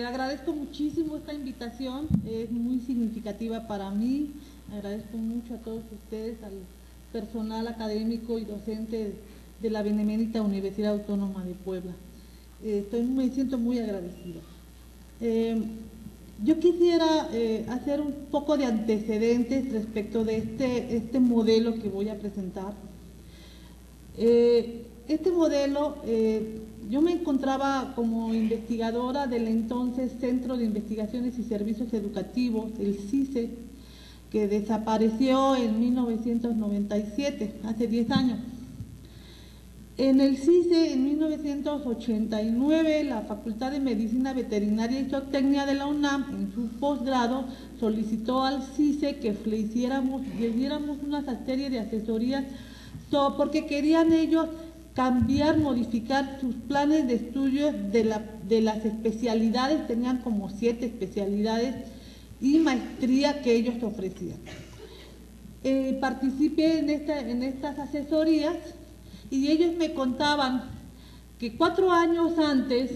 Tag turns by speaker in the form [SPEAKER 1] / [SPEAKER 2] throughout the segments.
[SPEAKER 1] Agradezco muchísimo esta invitación, es muy significativa para mí. Agradezco mucho a todos ustedes, al personal académico y docente de la Benemérita Universidad Autónoma de Puebla. Me siento muy agradecida. Yo quisiera hacer un poco de antecedentes respecto de este modelo que voy a presentar. Este modelo, yo me encontraba como investigadora del entonces Centro de Investigaciones y Servicios Educativos, el CISE, que desapareció en 1997, hace 10 años. En el CISE, en 1989, la Facultad de Medicina Veterinaria y Zootecnia de la UNAM, en su posgrado, solicitó al CISE que le diéramos una serie de asesorías porque querían ellos cambiar, modificar sus planes de estudios de las especialidades. Tenían como 7 especialidades y maestría que ellos ofrecían. Participé en estas asesorías y ellos me contaban que 4 años antes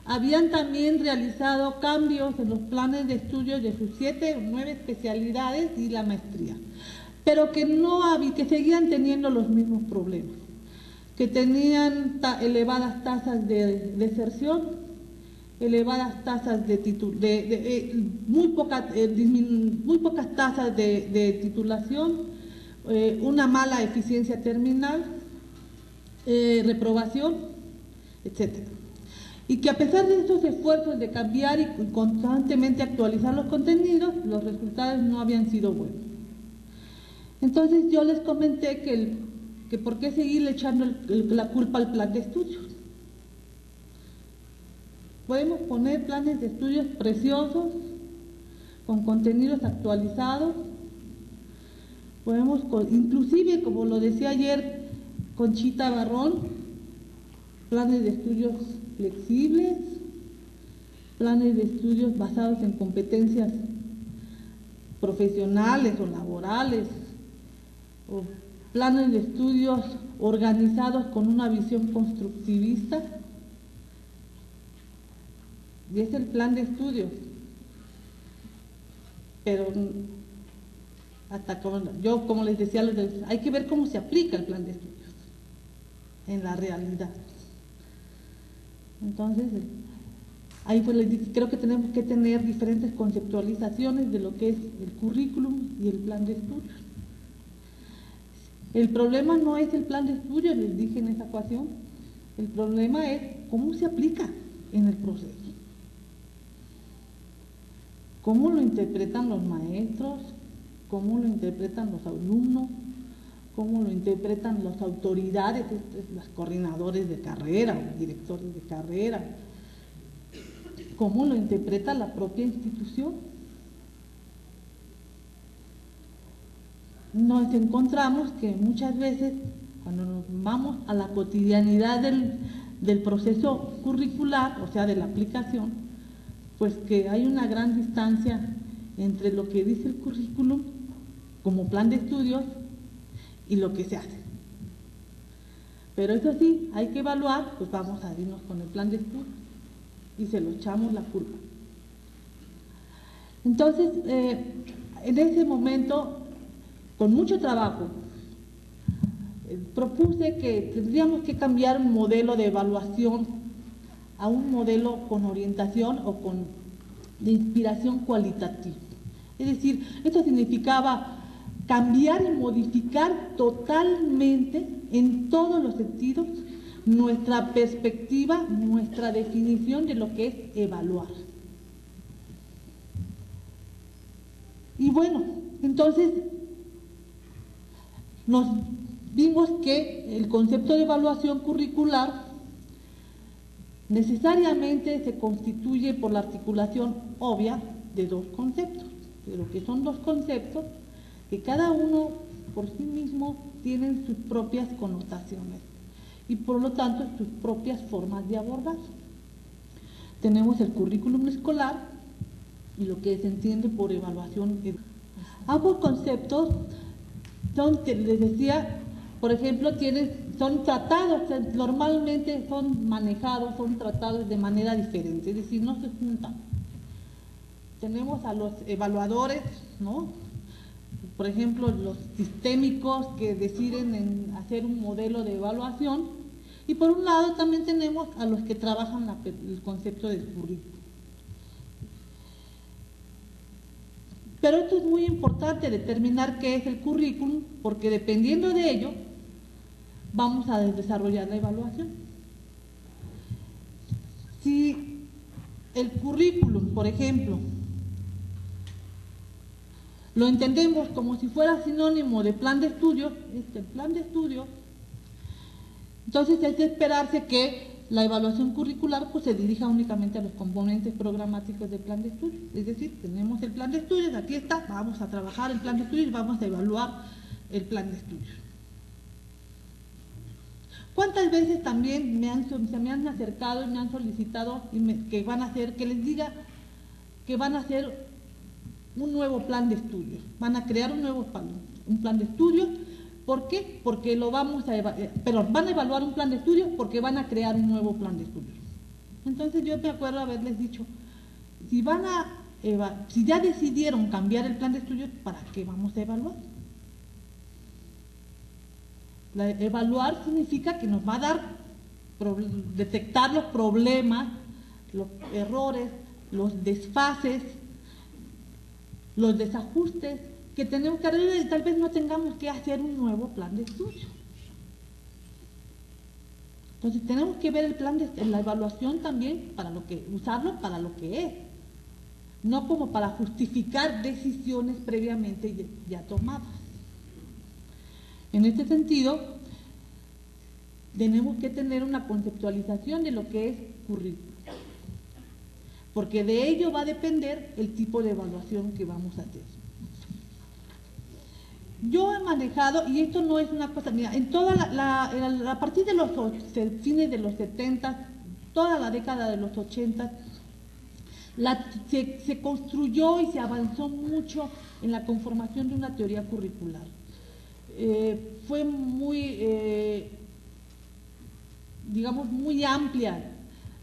[SPEAKER 1] habían también realizado cambios en los planes de estudios de sus 7 o 9 especialidades y la maestría, pero que seguían teniendo los mismos problemas, que tenían elevadas tasas de deserción, elevadas tasas muy pocas tasas de titulación, una mala eficiencia terminal, reprobación, etcétera. Y que a pesar de estos esfuerzos de cambiar y constantemente actualizar los contenidos, los resultados no habían sido buenos. Entonces yo les comenté que por qué seguirle echando la culpa al plan de estudios. Podemos poner planes de estudios preciosos, con contenidos actualizados, podemos, inclusive, como lo decía ayer Conchita Barrón, planes de estudios flexibles, planes de estudios basados en competencias profesionales o laborales, o planes de estudios organizados con una visión constructivista. Y es el plan de estudios, pero como les decía, hay que ver cómo se aplica el plan de estudios en la realidad. Entonces, ahí pues les dije, creo que tenemos que tener diferentes conceptualizaciones de lo que es el currículum y el plan de estudios. El problema no es el plan de estudios, les dije en esa ocasión, el problema es cómo se aplica en el proceso. ¿Cómo lo interpretan los maestros? ¿Cómo lo interpretan los alumnos? ¿Cómo lo interpretan las autoridades, los coordinadores de carrera o directores de carrera? ¿Cómo lo interpreta la propia institución? Nos encontramos que muchas veces, cuando nos vamos a la cotidianidad del proceso curricular, o sea, de la aplicación, pues que hay una gran distancia entre lo que dice el currículum como plan de estudios y lo que se hace. Pero eso sí, hay que evaluar, pues vamos a irnos con el plan de estudios y se lo echamos la culpa. Entonces, en ese momento, con mucho trabajo, propuse que tendríamos que cambiar un modelo de evaluación a un modelo con orientación o de inspiración cualitativa. Es decir, esto significaba cambiar y modificar totalmente, en todos los sentidos, nuestra perspectiva, nuestra definición de lo que es evaluar. Y bueno, entonces nos vimos que el concepto de evaluación curricular necesariamente se constituye por la articulación obvia de 2 conceptos, pero que son 2 conceptos que cada uno por sí mismo tienen sus propias connotaciones y por lo tanto sus propias formas de abordar. Tenemos el currículum escolar y lo que se entiende por evaluación. Ambos conceptos son, les decía, por ejemplo, son tratados, normalmente son manejados, son tratados de manera diferente, es decir, no se juntan. Tenemos a los evaluadores, ¿no? Por ejemplo, los sistémicos que deciden en hacer un modelo de evaluación, y por un lado también tenemos a los que trabajan el concepto del currículo. Pero esto es muy importante, determinar qué es el currículum, porque dependiendo de ello, vamos a desarrollar la evaluación. Si el currículum, por ejemplo, lo entendemos como si fuera sinónimo de plan de estudio, el plan de estudio, entonces es de esperarse que la evaluación curricular pues se dirija únicamente a los componentes programáticos del plan de estudio. Es decir, tenemos el plan de estudios, aquí está, vamos a trabajar el plan de estudios y vamos a evaluar el plan de estudios. ¿Cuántas veces también se me han acercado y me han solicitado que van a hacer, que les diga que van a hacer un nuevo plan de estudios? Van a crear un plan de estudios. ¿Por qué? Porque van a evaluar un plan de estudios porque van a crear un nuevo plan de estudios. Entonces yo me acuerdo haberles dicho, si ya decidieron cambiar el plan de estudios, ¿para qué vamos a evaluar? Evaluar significa que nos va a dar, detectar los problemas, los errores, los desfases, los desajustes que tenemos que arreglar, y tal vez no tengamos que hacer un nuevo plan de estudio. Entonces tenemos que ver la evaluación también usarlo para lo que es, no como para justificar decisiones previamente ya tomadas. En este sentido, tenemos que tener una conceptualización de lo que es currículum, porque de ello va a depender el tipo de evaluación que vamos a hacer. Yo he manejado, y esto no es una cosa mía, en toda a partir de los fines de los 70, toda la década de los 80, se construyó y se avanzó mucho en la conformación de una teoría curricular. Fue muy, digamos, muy amplia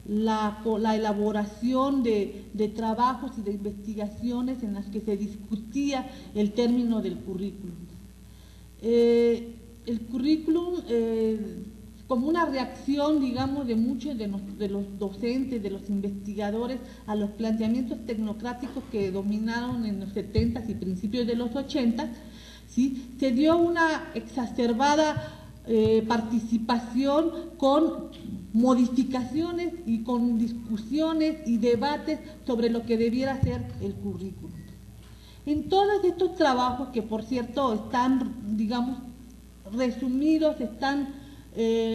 [SPEAKER 1] la elaboración de trabajos y de investigaciones en las que se discutía el término del currículum. El currículum, como una reacción, digamos, de muchos de los docentes, de los investigadores, a los planteamientos tecnocráticos que dominaron en los 70s y principios de los 80s, ¿sí? Se dio una exacerbada participación con modificaciones y con discusiones y debates sobre lo que debiera ser el currículum. En todos estos trabajos, que por cierto están, digamos, resumidos, están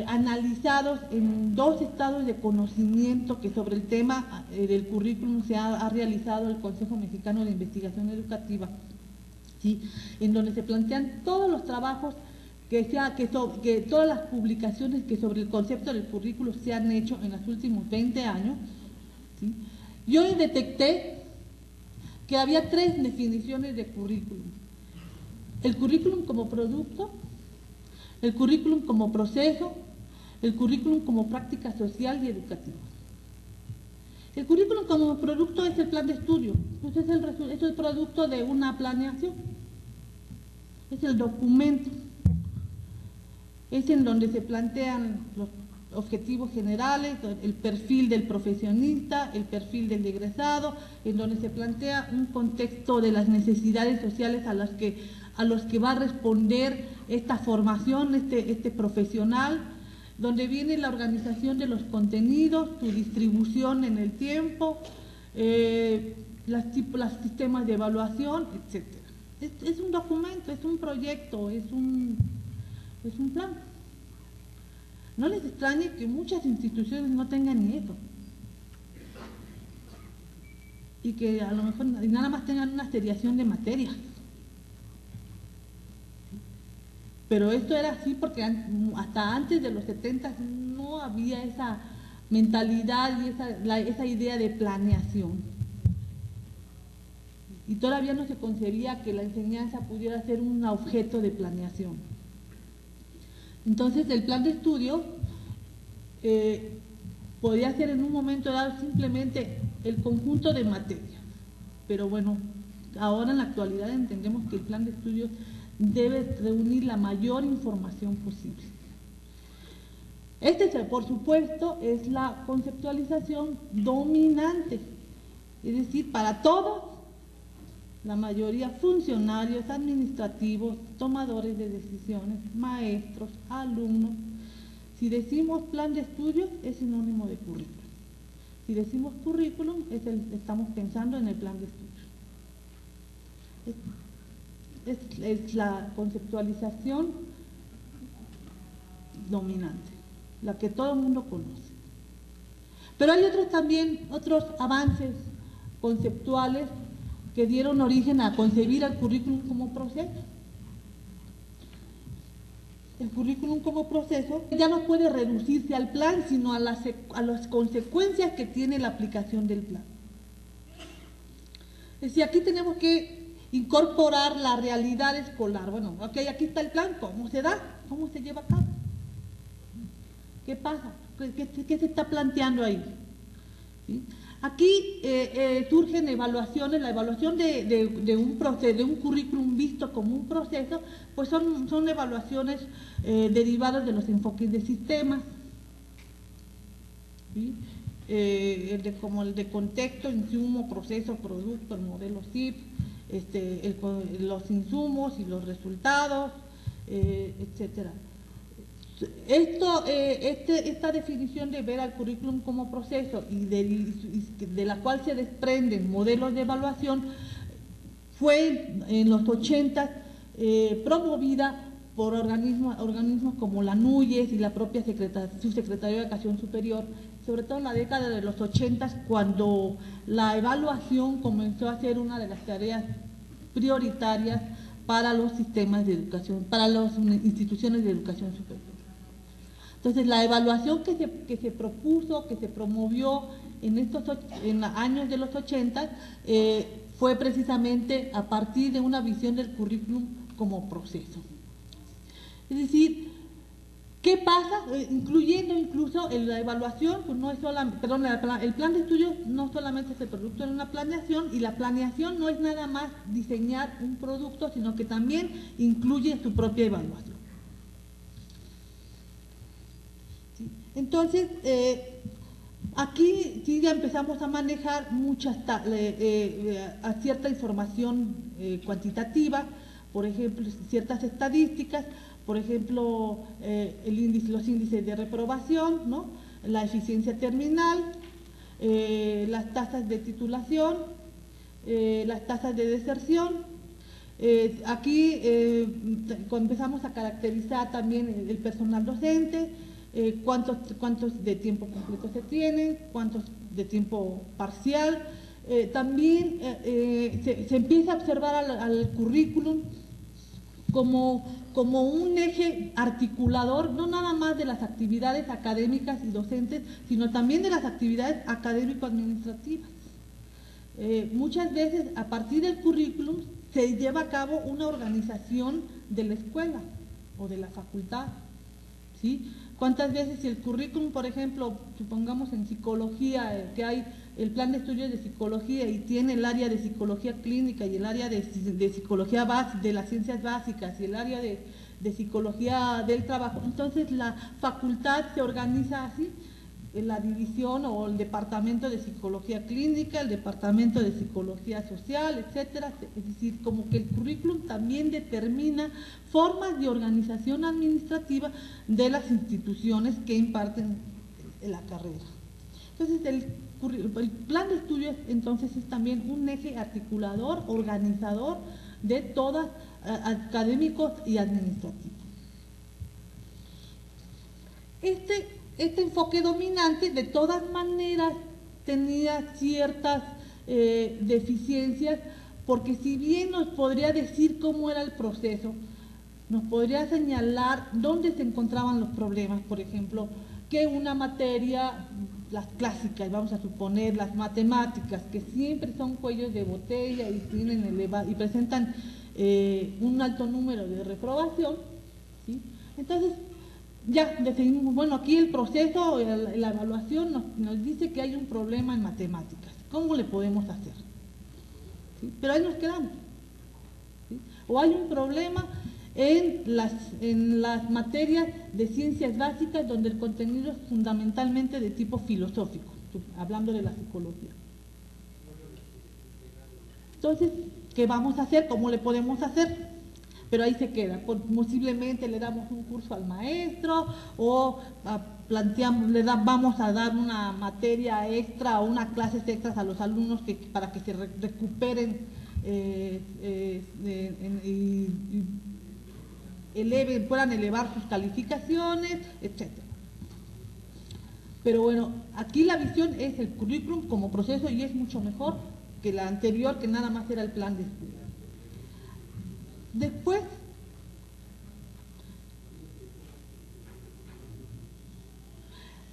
[SPEAKER 1] analizados en 2 estados de conocimiento que sobre el tema del currículum se ha realizado el Consejo Mexicano de Investigación Educativa, ¿sí? En donde se plantean todos los trabajos que todas las publicaciones que sobre el concepto del currículo se han hecho en los últimos 20 años, ¿sí? Yo detecté que había 3 definiciones de currículum: el currículum como producto, el currículum como proceso, el currículum como práctica social y educativa. El currículum como producto es el plan de estudio, pues es el producto de una planeación, es el documento, es en donde se plantean los objetivos generales, el perfil del profesionista, el perfil del egresado, en donde se plantea un contexto de las necesidades sociales a los que va a responder esta formación, este profesional, donde viene la organización de los contenidos, su distribución en el tiempo, los sistemas de evaluación, etc. Es un documento, es un proyecto, es un plan. No les extrañe que muchas instituciones no tengan ni eso, y que a lo mejor nada más tengan una seriación de materias. Pero esto era así porque hasta antes de los 70 no había esa mentalidad y esa idea de planeación. Y todavía no se concebía que la enseñanza pudiera ser un objeto de planeación. Entonces el plan de estudio podría ser en un momento dado simplemente el conjunto de materias, pero bueno, ahora en la actualidad entendemos que el plan de estudios debe reunir la mayor información posible. Por supuesto, es la conceptualización dominante, es decir, para todos, la mayoría funcionarios, administrativos, tomadores de decisiones, maestros, alumnos. Si decimos plan de estudios, es sinónimo de currículum. Si decimos currículum, estamos pensando en el plan de estudios. Es la conceptualización dominante, la que todo el mundo conoce. Pero hay otros avances conceptuales que dieron origen a concebir el currículum como proceso. El currículum como proceso ya no puede reducirse al plan, sino a las consecuencias que tiene la aplicación del plan. Es decir, aquí tenemos que incorporar la realidad escolar. Bueno, ok, aquí está el plan, ¿cómo se da? ¿Cómo se lleva a cabo? ¿Qué pasa? ¿Qué se está planteando ahí? ¿Sí? Aquí surgen evaluaciones, la evaluación de un currículum visto como un proceso, pues son evaluaciones derivadas de los enfoques de sistemas, ¿sí? Como el de contexto, insumo, proceso, producto, el modelo SIP, los insumos y los resultados, etcétera. Esta definición de ver al currículum como proceso y de la cual se desprenden modelos de evaluación fue en los 80 promovida por organismos como la NUYES y la propia Subsecretaría de Educación Superior, sobre todo en la década de los 80, cuando la evaluación comenzó a ser una de las tareas prioritarias para los sistemas de educación, para las instituciones de educación superior. Entonces, la evaluación que se propuso, que se promovió en años de los 80, fue precisamente a partir de una visión del currículum como proceso. Es decir, ¿qué pasa? Incluyendo incluso en la evaluación, pues no es el plan de estudios no solamente es el producto de una planeación, y la planeación no es nada más diseñar un producto, sino que también incluye su propia evaluación. Entonces, aquí sí ya empezamos a manejar a cierta información cuantitativa, por ejemplo, ciertas estadísticas, por ejemplo, los índices de reprobación, ¿no? La eficiencia terminal, las tasas de titulación, las tasas de deserción. Aquí empezamos a caracterizar también el personal docente, cuántos de tiempo completo se tienen, cuántos de tiempo parcial. También se empieza a observar al currículum como un eje articulador, no nada más de las actividades académicas y docentes, sino también de las actividades académico-administrativas. Muchas veces a partir del currículum se lleva a cabo una organización de la escuela o de la facultad, ¿sí? ¿Cuántas veces si el currículum, por ejemplo, supongamos en psicología, que hay el plan de estudios de psicología y tiene el área de psicología clínica y el área de psicología de las ciencias básicas y el área de psicología del trabajo? Entonces la facultad se organiza así, en la división o el departamento de psicología clínica, el departamento de psicología social, etcétera. Es decir, como que el currículum también determina formas de organización administrativa de las instituciones que imparten la carrera. Entonces, el plan de estudios entonces es también un eje articulador, organizador de todas, académicos y administrativos. Este enfoque dominante de todas maneras tenía ciertas deficiencias, porque si bien nos podría decir cómo era el proceso, nos podría señalar dónde se encontraban los problemas. Por ejemplo, que una materia, las clásicas, vamos a suponer las matemáticas, que siempre son cuellos de botella y presentan un alto número de reprobación, ¿sí? Entonces, ya definimos, bueno, aquí el proceso, la evaluación nos dice que hay un problema en matemáticas. ¿Cómo le podemos hacer? ¿Sí? Pero ahí nos quedamos. ¿Sí? O hay un problema en las materias de ciencias básicas donde el contenido es fundamentalmente de tipo filosófico, hablando de la psicología. Entonces, ¿qué vamos a hacer? ¿Cómo le podemos hacer? Pero ahí se queda. Posiblemente le damos un curso al maestro o vamos a dar una materia extra o unas clases extras a los alumnos para que se recuperen y puedan elevar sus calificaciones, etc. Pero bueno, aquí la visión es el currículum como proceso y es mucho mejor que la anterior, que nada más era el plan de estudio. Después,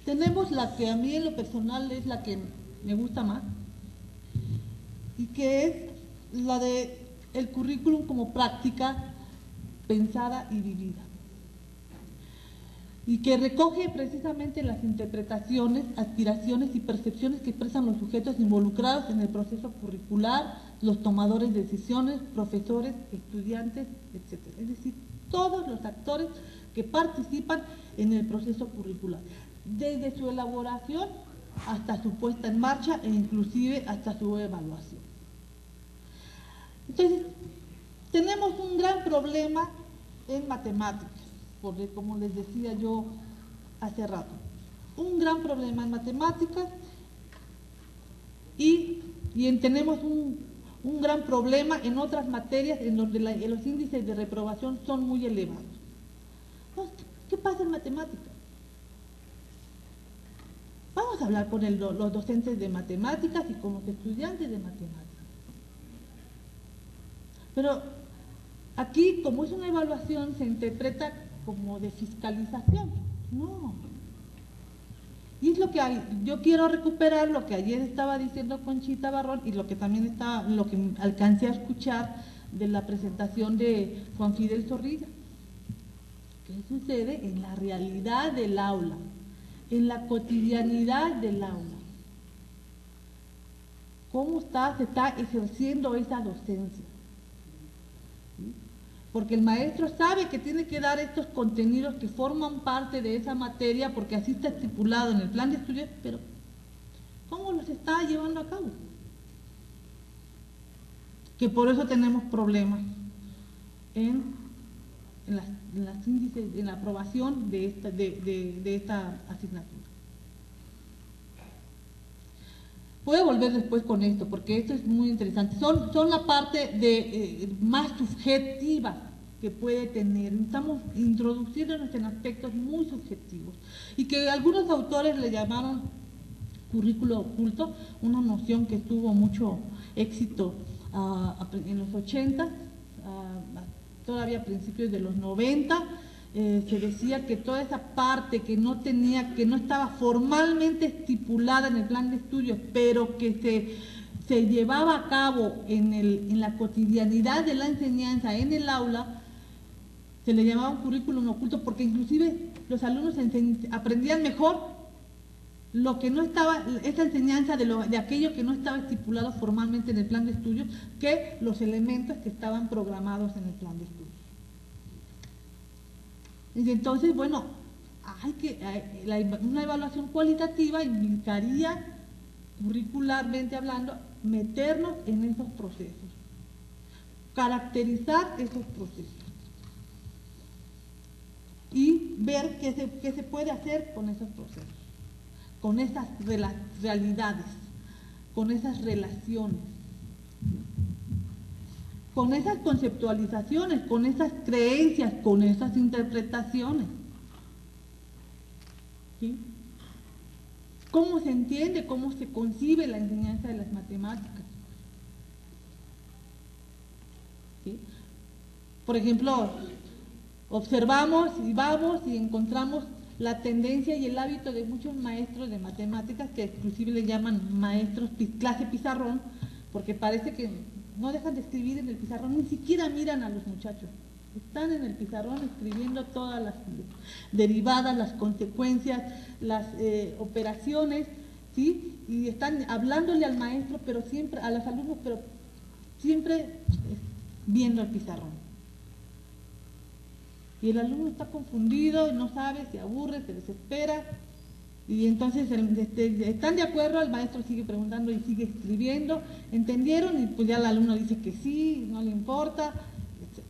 [SPEAKER 1] tenemos la que a mí en lo personal es la que me gusta más, y que es la de el currículum como práctica pensada y vivida, y que recoge precisamente las interpretaciones, aspiraciones y percepciones que expresan los sujetos involucrados en el proceso curricular, los tomadores de decisiones, profesores, estudiantes, etc. Es decir, todos los actores que participan en el proceso curricular, desde su elaboración hasta su puesta en marcha e inclusive hasta su evaluación. Entonces, tenemos un gran problema en matemáticas, porque como les decía yo hace rato, un gran problema en matemáticas y tenemos un gran problema en otras materias en donde los índices de reprobación son muy elevados. Entonces, ¿qué pasa en matemáticas? Vamos a hablar con los docentes de matemáticas y con los estudiantes de matemáticas. Pero aquí, como es una evaluación, se interpreta como de fiscalización. No. Y es lo que yo quiero recuperar, lo que ayer estaba diciendo Conchita Barrón y lo que también lo que alcancé a escuchar de la presentación de Juan Fidel Zorrilla. ¿Qué sucede en la realidad del aula? En la cotidianidad del aula. ¿Cómo se está ejerciendo esa docencia? ¿Sí? Porque el maestro sabe que tiene que dar estos contenidos que forman parte de esa materia, porque así está estipulado en el plan de estudios, pero ¿cómo los está llevando a cabo? Que por eso tenemos problemas en las índices, en la aprobación de esta asignatura. Voy a volver después con esto, porque esto es muy interesante. Son la parte más subjetiva que puede tener. Estamos introduciéndonos en aspectos muy subjetivos y que algunos autores le llamaron currículo oculto, una noción que tuvo mucho éxito en los 80, todavía a principios de los 90. Se decía que toda esa parte que no estaba formalmente estipulada en el plan de estudios, pero que se llevaba a cabo en la cotidianidad de la enseñanza en el aula, se le llamaba un currículum oculto, porque inclusive los alumnos aprendían mejor lo que no estaba, esa enseñanza de aquello que no estaba estipulado formalmente en el plan de estudios, que los elementos que estaban programados en el plan de estudios. Y entonces, bueno, una evaluación cualitativa implicaría, curricularmente hablando, meternos en esos procesos, caracterizar esos procesos y ver qué se puede hacer con esos procesos, con esas realidades, con esas relaciones, con esas conceptualizaciones, con esas creencias, con esas interpretaciones. ¿Sí? ¿Cómo se entiende, cómo se concibe la enseñanza de las matemáticas? ¿Sí? Por ejemplo, observamos y vamos y encontramos la tendencia y el hábito de muchos maestros de matemáticas, que inclusive le llaman maestros clase pizarrón, porque parece que no dejan de escribir en el pizarrón, ni siquiera miran a los muchachos. Están en el pizarrón escribiendo todas las derivadas, las consecuencias, las operaciones, ¿sí? Y están hablándole al maestro, pero siempre, a los alumnos, pero siempre viendo el pizarrón. Y el alumno está confundido, no sabe, se aburre, se desespera, y entonces están de acuerdo, el maestro sigue preguntando y sigue escribiendo, ¿entendieron? Y pues ya el alumno dice que sí, no le importa, etc.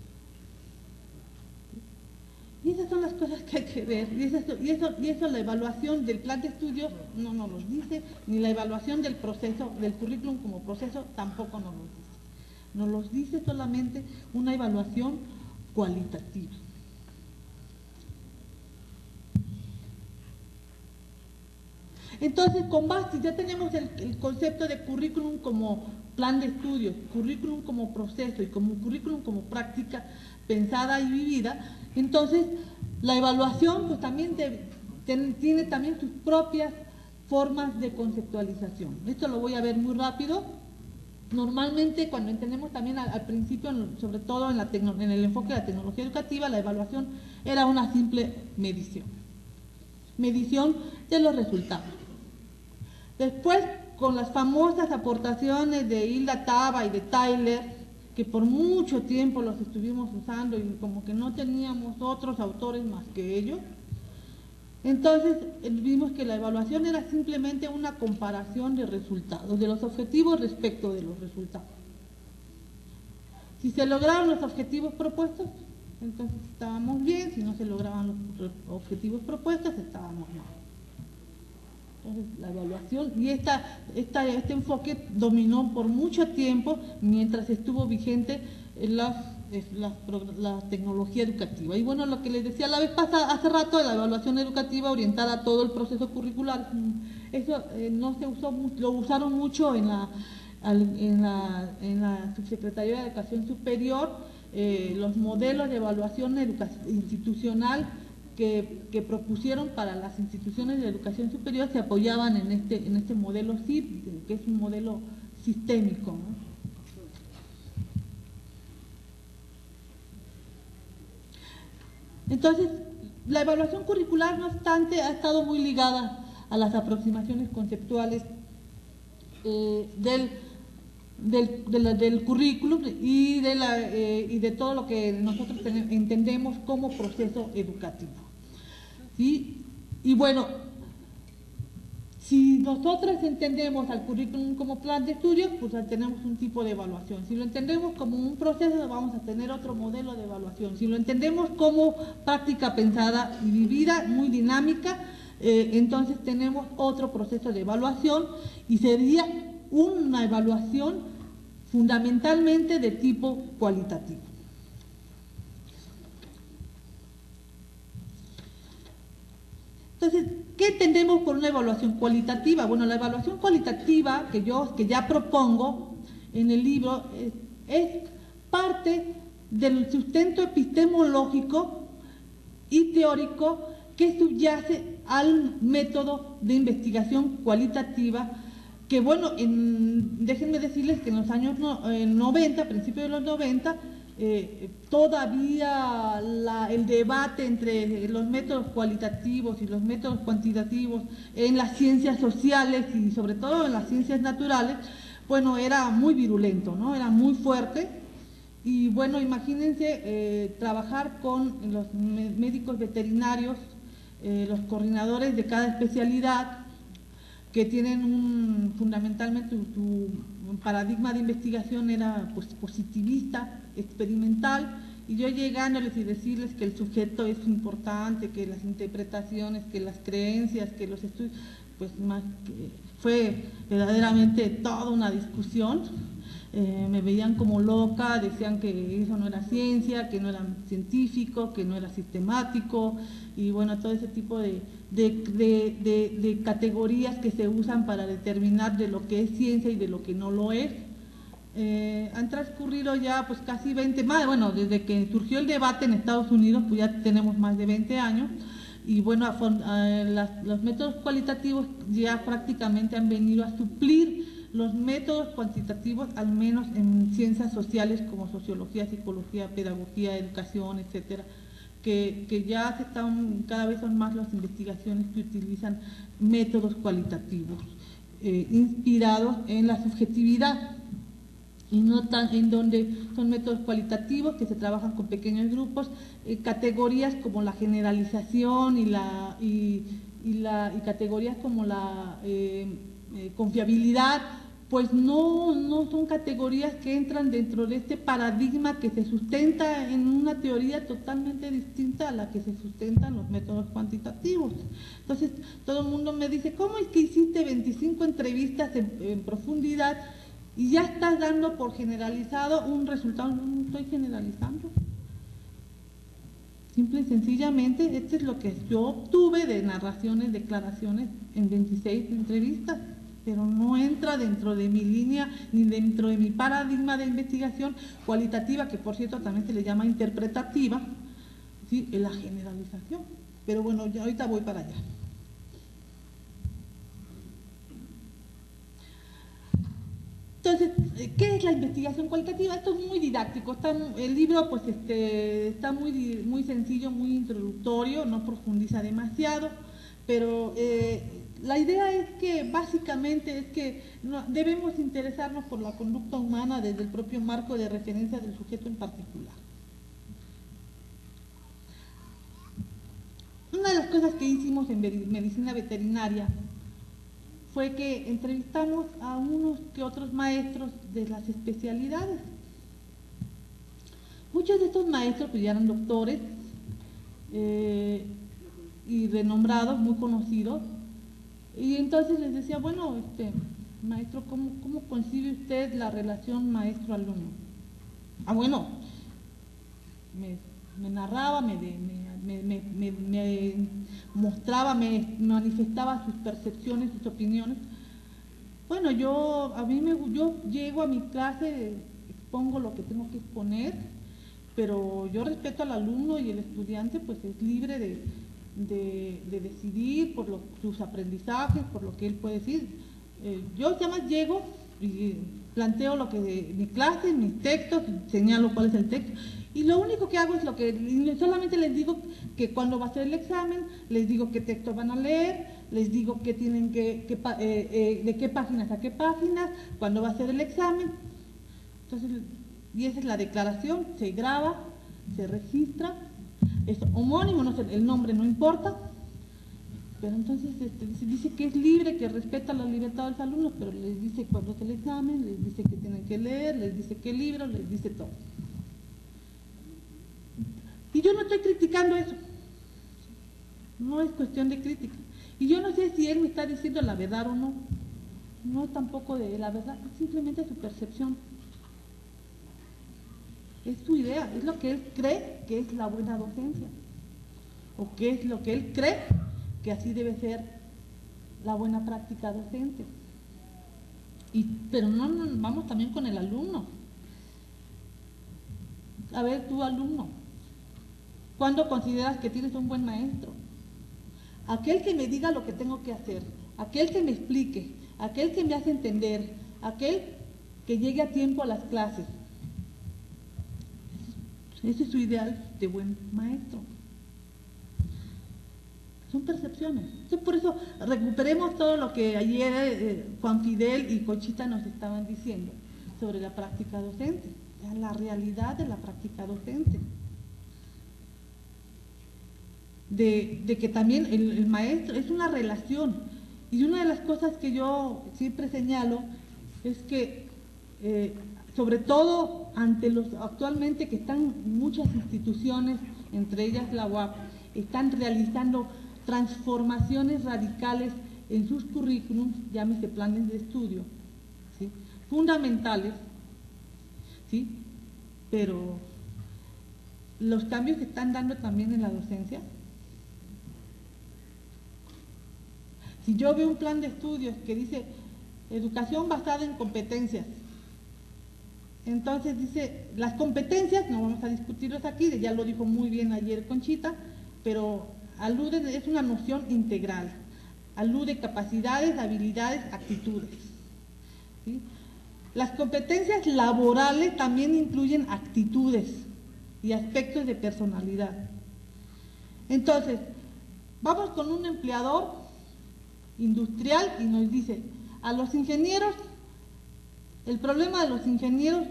[SPEAKER 1] Y esas son las cosas que hay que ver, y eso la evaluación del plan de estudios no nos los dice, ni la evaluación del proceso, del currículum como proceso tampoco nos los dice. Nos los dice solamente una evaluación cualitativa. Entonces, con base, ya tenemos el concepto de currículum como plan de estudios, currículum como proceso y como currículum como práctica pensada y vivida. Entonces, la evaluación pues también tiene también sus propias formas de conceptualización. Esto lo voy a ver muy rápido. Normalmente, cuando entendemos también al principio, sobre todo en el enfoque de la tecnología educativa, la evaluación era una simple medición de los resultados. Después, con las famosas aportaciones de Hilda Taba y de Tyler, que por mucho tiempo los estuvimos usando y como que no teníamos otros autores más que ellos, entonces vimos que la evaluación era simplemente una comparación de resultados, de los objetivos respecto de los resultados. Si se lograron los objetivos propuestos, entonces estábamos bien; si no se lograban los objetivos propuestos, estábamos mal. Entonces, la evaluación, y este enfoque dominó por mucho tiempo mientras estuvo vigente la tecnología educativa. Y bueno, lo que les decía la vez pasada, hace rato, la evaluación educativa orientada a todo el proceso curricular, eso no se usó, lo usaron mucho en la Subsecretaría de Educación Superior, los modelos de evaluación institucional que propusieron para las instituciones de educación superior se apoyaban en este modelo SIP, que es un modelo sistémico, ¿no? Entonces, la evaluación curricular, no obstante, ha estado muy ligada a las aproximaciones conceptuales del currículum y de todo lo que nosotros entendemos como proceso educativo. ¿Sí? Y bueno, si nosotros entendemos al currículum como plan de estudios, pues tenemos un tipo de evaluación. Si lo entendemos como un proceso, vamos a tener otro modelo de evaluación. Si lo entendemos como práctica pensada y vivida, muy dinámica, entonces tenemos otro proceso de evaluación y sería una evaluación fundamentalmente de tipo cualitativo. Entonces, ¿qué entendemos por una evaluación cualitativa? Bueno, la evaluación cualitativa que ya propongo en el libro es parte del sustento epistemológico y teórico que subyace al método de investigación cualitativa, que bueno, déjenme decirles que en los años 90, principios de los 90, todavía el debate entre los métodos cualitativos y los métodos cuantitativos en las ciencias sociales y sobre todo en las ciencias naturales, bueno, era muy virulento, ¿no? Era muy fuerte. Y bueno, imagínense trabajar con los médicos veterinarios, los coordinadores de cada especialidad, que tienen fundamentalmente su paradigma de investigación era pues positivista, experimental, y yo llegándoles y decirles que el sujeto es importante, que las interpretaciones, que las creencias, que los estudios, pues fue verdaderamente toda una discusión. Me veían como loca, decían que eso no era ciencia, que no era científico, que no era sistemático, y bueno, todo ese tipo de categorías que se usan para determinar de lo que es ciencia y de lo que no lo es. Han transcurrido ya pues casi 20 más, bueno, desde que surgió el debate en Estados Unidos, pues ya tenemos más de 20 años, y bueno, los métodos cualitativos ya prácticamente han venido a suplir los métodos cuantitativos, al menos en ciencias sociales como sociología, psicología, pedagogía, educación, etcétera, que ya se están, cada vez son más las investigaciones que utilizan métodos cualitativos, inspirados en la subjetividad, y no tan en donde son métodos cualitativos que se trabajan con pequeños grupos, categorías como la generalización y categorías como la confiabilidad, pues no son categorías que entran dentro de este paradigma que se sustenta en una teoría totalmente distinta a la que se sustentan los métodos cuantitativos. Entonces todo el mundo me dice, ¿cómo es que hiciste 25 entrevistas en profundidad y ya estás dando por generalizado un resultado? No estoy generalizando. Simple y sencillamente, esto es lo que yo obtuve de narraciones, declaraciones en 26 entrevistas, pero no entra dentro de mi línea ni dentro de mi paradigma de investigación cualitativa, que por cierto también se le llama interpretativa, ¿sí? En la generalización. Pero bueno, ya ahorita voy para allá. Entonces, ¿qué es la investigación cualitativa? Esto es muy didáctico, el libro pues está muy sencillo, muy introductorio, no profundiza demasiado, pero la idea es que básicamente debemos interesarnos por la conducta humana desde el propio marco de referencia del sujeto en particular. Una de las cosas que hicimos en medicina veterinaria fue que entrevistamos a unos que otros maestros de las especialidades. Muchos de estos maestros pues ya eran doctores y renombrados, muy conocidos, y entonces les decía, bueno, maestro, ¿cómo concibe usted la relación maestro-alumno? Bueno, me narraba, me mostraba, me manifestaba sus percepciones, sus opiniones. Bueno, yo llego a mi clase, expongo lo que tengo que exponer, pero yo respeto al alumno, y el estudiante pues es libre de decidir por sus aprendizajes, por lo que él puede decir. Yo ya más llego y planteo lo que mi clase, mis textos, señalo cuál es el texto, y lo único que hago es solamente les digo que cuando va a ser el examen, les digo qué texto van a leer, les digo que tienen de qué páginas a qué páginas, cuando va a ser el examen. Entonces, y esa es la declaración, se graba, se registra, es homónimo, el nombre no importa, pero entonces dice que es libre, que respeta la libertad de los alumnos, pero les dice cuándo es el examen, les dice que tienen que leer, les dice qué libro, les dice todo. Y yo no estoy criticando eso, no es cuestión de crítica. Y yo no sé si él me está diciendo la verdad o no, no es tampoco de la verdad, es simplemente su percepción. Es su idea, es lo que él cree que es la buena docencia, o que es lo que él cree que así debe ser la buena práctica docente. Pero no, vamos también con el alumno. A ver, tu alumno, ¿cuándo consideras que tienes un buen maestro? Aquel que me diga lo que tengo que hacer, aquel que me explique, aquel que me hace entender, aquel que llegue a tiempo a las clases. Ese es su ideal de buen maestro. Son percepciones. Entonces, por eso recuperemos todo lo que ayer Juan Fidel y Conchita nos estaban diciendo sobre la práctica docente, la realidad de la práctica docente. De que también el maestro es una relación. Y una de las cosas que yo siempre señalo es que sobre todo actualmente que están muchas instituciones, entre ellas la UAP, están realizando transformaciones radicales en sus currículums, llámese planes de estudio, ¿sí? Fundamentales, ¿sí? Pero los cambios que están dando también en la docencia. Si yo veo un plan de estudios que dice educación basada en competencias, entonces dice, las competencias, no vamos a discutirlas aquí, ya lo dijo muy bien ayer Conchita, pero alude, es una noción integral, alude capacidades, habilidades, actitudes. ¿sí? Las competencias laborales también incluyen actitudes y aspectos de personalidad. Entonces, vamos con un empleador industrial y nos dice, a los ingenieros, el problema de los ingenieros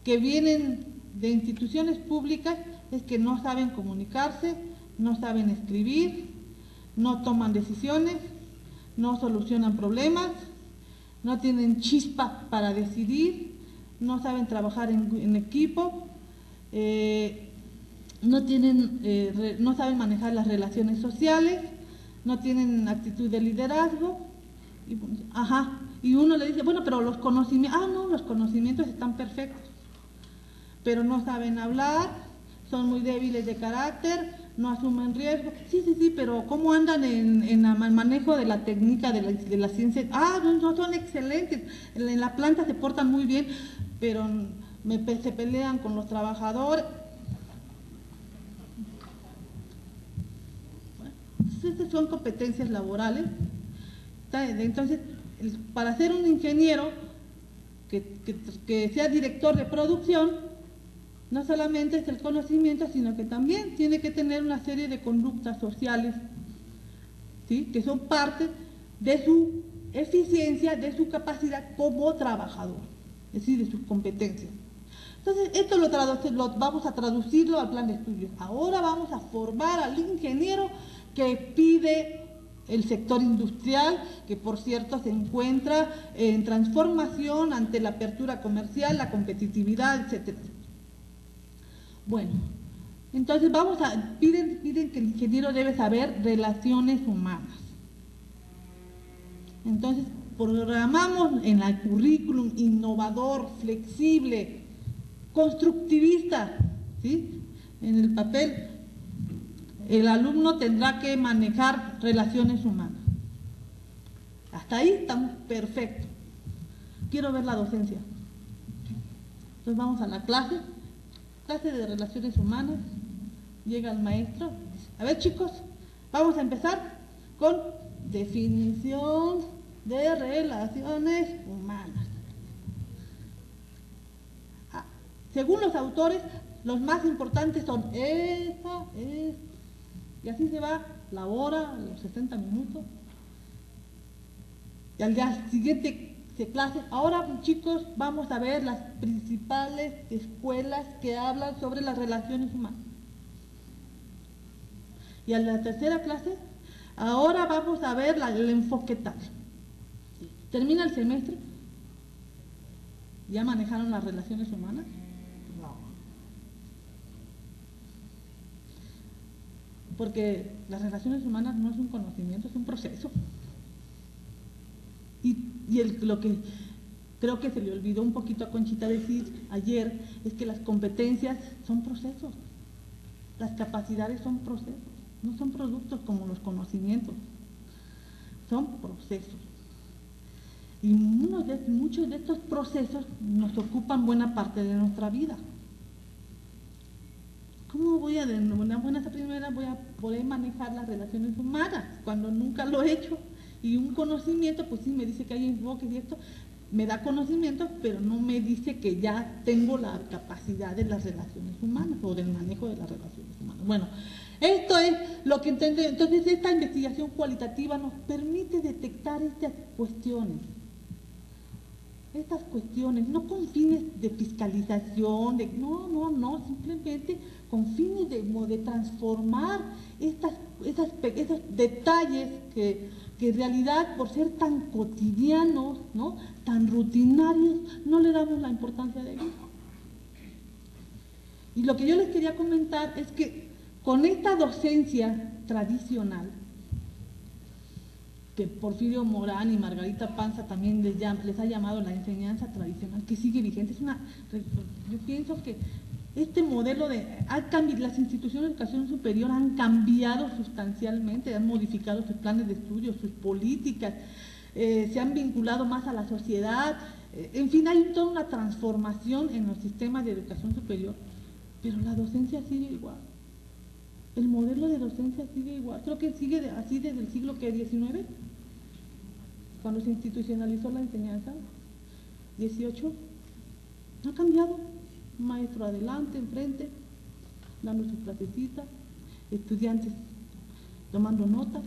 [SPEAKER 1] que vienen de instituciones públicas es que no saben comunicarse, no saben escribir, no toman decisiones, no solucionan problemas, no tienen chispa para decidir, no saben trabajar en equipo, no saben manejar las relaciones sociales, no tienen actitud de liderazgo. Y uno le dice, bueno, pero los conocimientos, no, los conocimientos están perfectos, pero no saben hablar, son muy débiles de carácter, no asumen riesgo. Sí, pero ¿cómo andan en el manejo de la técnica, de la ciencia? No, son excelentes, en la planta se portan muy bien, pero se pelean con los trabajadores. Bueno, esas son competencias laborales. Entonces, para ser un ingeniero que sea director de producción, no solamente es el conocimiento, sino que también tiene que tener una serie de conductas sociales, ¿sí?, que son parte de su eficiencia, de su capacidad como trabajador, es decir, de sus competencias. Entonces, esto vamos a traducirlo al plan de estudios. Ahora vamos a formar al ingeniero que pide el sector industrial, que por cierto se encuentra en transformación ante la apertura comercial, la competitividad, etcétera. Bueno, entonces piden que el ingeniero debe saber relaciones humanas. Entonces, programamos en el currículum innovador, flexible, constructivista, ¿sí? En el papel, el alumno tendrá que manejar relaciones humanas. Hasta ahí estamos perfectos. Quiero ver la docencia. Entonces vamos a la clase de relaciones humanas. Llega el maestro, dice, a ver chicos, vamos a empezar con definición de relaciones humanas. Según los autores, los más importantes son esa, y así se va la hora, los 60 minutos. Y al día siguiente clase, ahora chicos, vamos a ver las principales escuelas que hablan sobre las relaciones humanas. Y a la tercera clase, ahora vamos a ver el enfoque tal. Termina el semestre, ¿ya manejaron las relaciones humanas? No. Porque las relaciones humanas no es un conocimiento, es un proceso. Lo que creo que se le olvidó un poquito a Conchita decir ayer es que las competencias son procesos, las capacidades son procesos, no son productos como los conocimientos, son procesos. Y muchos de estos procesos nos ocupan buena parte de nuestra vida. ¿Cómo voy a poder manejar las relaciones humanas cuando nunca lo he hecho? Y un conocimiento, pues sí me dice que hay enfoques y esto, me da conocimiento, pero no me dice que ya tengo la capacidad de las relaciones humanas o del manejo de las relaciones humanas. Bueno, esto es lo que entendemos. Entonces, esta investigación cualitativa nos permite detectar estas cuestiones, no con fines de fiscalización, no, simplemente con fines de transformar esos detalles que en realidad, por ser tan cotidianos, ¿no?, tan rutinarios, no le damos la importancia de ellos. Y lo que yo les quería comentar es que con esta docencia tradicional, que Porfirio Morán y Margarita Panza también les ha llamado la enseñanza tradicional, que sigue vigente, yo pienso que este modelo las instituciones de educación superior han cambiado sustancialmente, han modificado sus planes de estudio, sus políticas, se han vinculado más a la sociedad, en fin, hay toda una transformación en los sistemas de educación superior, pero la docencia sigue igual, el modelo de docencia sigue igual, creo que sigue así desde el siglo XIX, cuando se institucionalizó la enseñanza. 18, no ha cambiado. Un maestro adelante, enfrente, dando sus clasecitas, estudiantes tomando notas.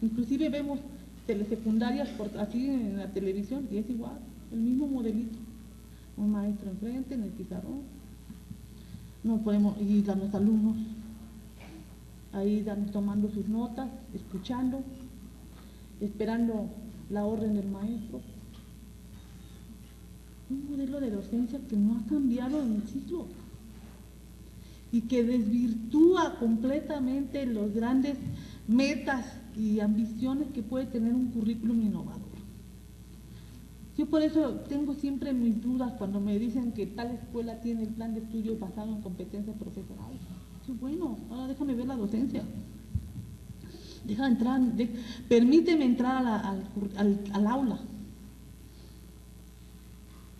[SPEAKER 1] Inclusive vemos telesecundarias así en la televisión y es igual, el mismo modelito. Un maestro enfrente, en el pizarrón. No podemos ir a los alumnos ahí tomando sus notas, escuchando, esperando la orden del maestro. Un modelo de docencia que no ha cambiado en siglos y que desvirtúa completamente los grandes metas y ambiciones que puede tener un currículum innovador. Yo por eso tengo siempre mis dudas cuando me dicen que tal escuela tiene el plan de estudios basado en competencias profesionales. Bueno, ahora déjame ver la docencia. Permíteme entrar al aula.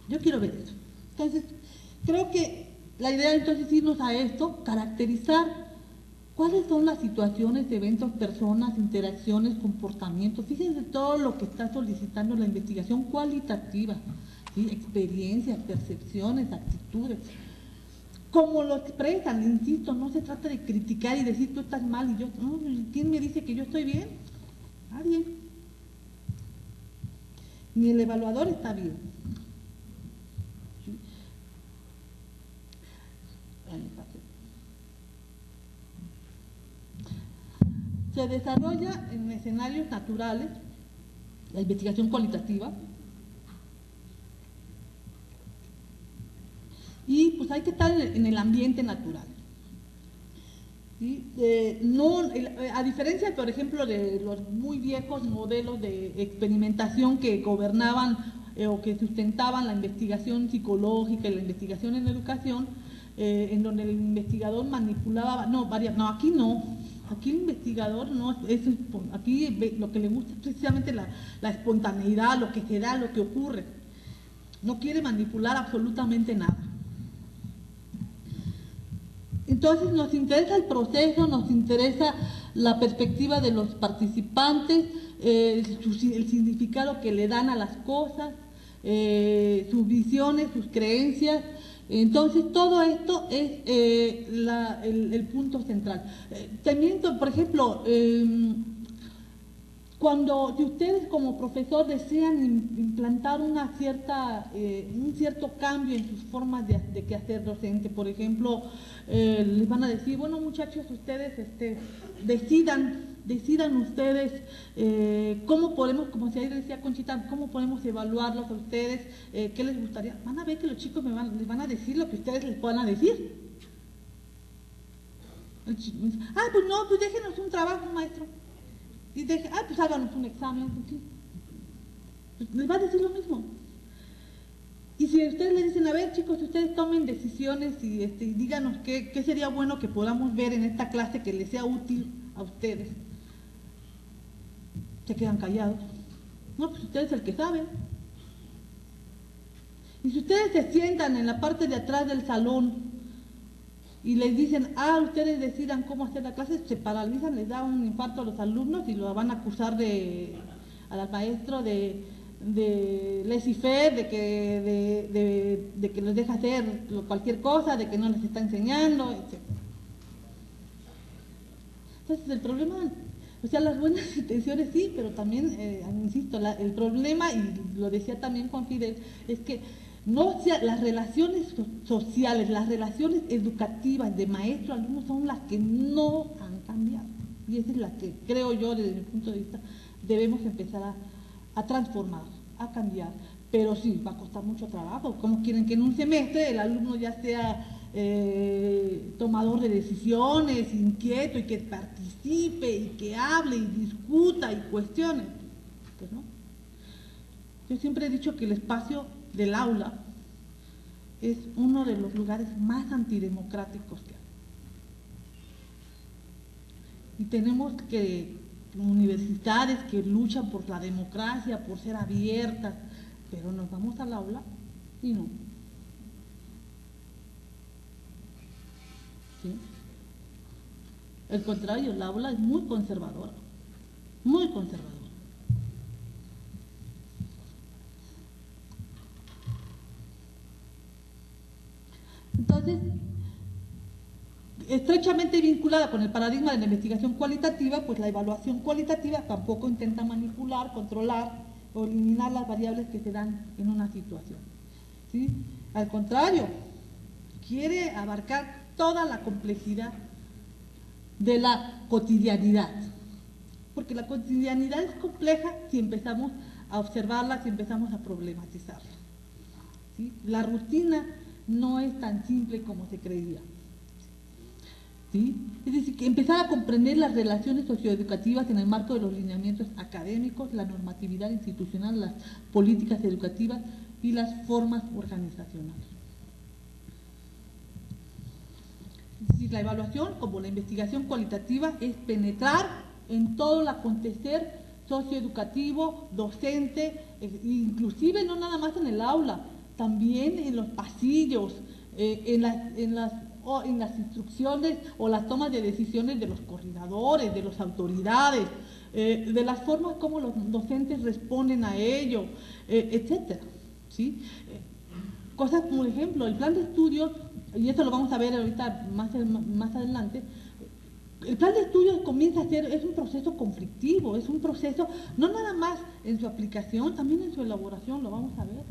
[SPEAKER 1] Yo quiero ver eso. Entonces, creo que la idea entonces es irnos a esto, caracterizar cuáles son las situaciones, eventos, personas, interacciones, comportamientos. Fíjense todo lo que está solicitando la investigación cualitativa, ¿sí? Experiencias, percepciones, actitudes. Como lo expresan, insisto, no se trata de criticar y decir tú estás mal y yo, no, ¿quién me dice que yo estoy bien? Nadie. Ni el evaluador está bien. ¿Sí? Se desarrolla en escenarios naturales, la investigación cualitativa, y pues hay que estar en el ambiente natural. ¿Sí? A diferencia, por ejemplo, de los muy viejos modelos de experimentación que gobernaban o que sustentaban la investigación psicológica y la investigación en educación, en donde el investigador manipulaba, aquí no. Aquí el investigador no aquí lo que le gusta es precisamente la espontaneidad, lo que se da, lo que ocurre. No quiere manipular absolutamente nada. Entonces nos interesa el proceso, nos interesa la perspectiva de los participantes, el significado que le dan a las cosas, sus visiones, sus creencias. Entonces todo esto es el punto central. También, por ejemplo, si ustedes como profesor desean implantar un cierto cambio en sus formas de quehacer docente, por ejemplo, les van a decir, bueno muchachos, ustedes decidan ustedes cómo podemos, como si ahí decía Conchita, cómo podemos evaluarlos a ustedes, qué les gustaría. Van a ver que los chicos les van a decir lo que ustedes les puedan decir. Pues no, pues déjenos un trabajo, maestro. Y pues háganos un examen. Pues les va a decir lo mismo. Y si ustedes le dicen, a ver chicos, ustedes tomen decisiones y díganos qué sería bueno que podamos ver en esta clase que les sea útil a ustedes. Se quedan callados. No, pues ustedes el que saben. Y si ustedes se sientan en la parte de atrás del salón y les dicen, ustedes decidan cómo hacer la clase, se paralizan, les da un infarto a los alumnos y lo van a acusar al maestro de laissez-faire, de que les deja hacer cualquier cosa, de que no les está enseñando, etc. Entonces el problema, o sea, las buenas intenciones sí, pero también, insisto, el problema, y lo decía también Juan Fidel, es que las relaciones sociales, las relaciones educativas de maestro-alumno son las que no han cambiado. Y esa es la que creo yo, desde mi punto de vista, debemos empezar a transformar, a cambiar. Pero sí, va a costar mucho trabajo. ¿Cómo quieren que en un semestre el alumno ya sea tomador de decisiones, inquieto y que participe y que hable y discuta y cuestione? Pues no. Yo siempre he dicho que el espacio del aula es uno de los lugares más antidemocráticos que hay. Y tenemos universidades que luchan por la democracia, por ser abiertas, pero nos vamos al aula y no. ¿Sí? Al contrario, el aula es muy conservadora, muy conservadora. Entonces, estrechamente vinculada con el paradigma de la investigación cualitativa, pues la evaluación cualitativa tampoco intenta manipular, controlar o eliminar las variables que se dan en una situación, ¿sí? Al contrario, quiere abarcar toda la complejidad de la cotidianidad, porque la cotidianidad es compleja si empezamos a observarla, si empezamos a problematizarla, ¿sí? La rutina no es tan simple como se creía, ¿sí? Es decir, que empezar a comprender las relaciones socioeducativas en el marco de los lineamientos académicos, la normatividad institucional, las políticas educativas y las formas organizacionales. Es decir, la evaluación, como la investigación cualitativa, es penetrar en todo el acontecer socioeducativo, docente, inclusive no nada más en el aula, también en los pasillos, en las instrucciones o las tomas de decisiones de los coordinadores, de las autoridades, de las formas como los docentes responden a ello, etcétera, ¿sí? Cosas como, por ejemplo, el plan de estudios, y esto lo vamos a ver ahorita más adelante. El plan de estudios comienza a ser, es un proceso conflictivo, es un proceso, no nada más en su aplicación, también en su elaboración, lo vamos a ver.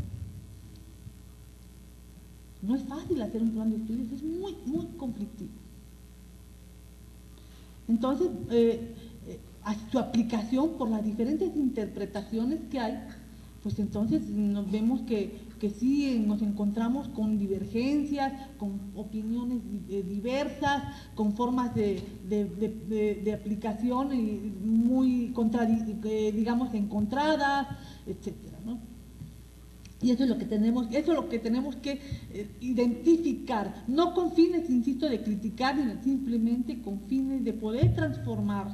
[SPEAKER 1] No es fácil hacer un plan de estudios, es muy, muy conflictivo. Entonces, a su aplicación, por las diferentes interpretaciones que hay, pues entonces nos vemos que sí nos encontramos con divergencias, con opiniones diversas, con formas de aplicación muy, digamos, encontradas, etcétera, ¿no? Y eso es lo que tenemos que identificar, no con fines, insisto, de criticar, sino simplemente con fines de poder transformar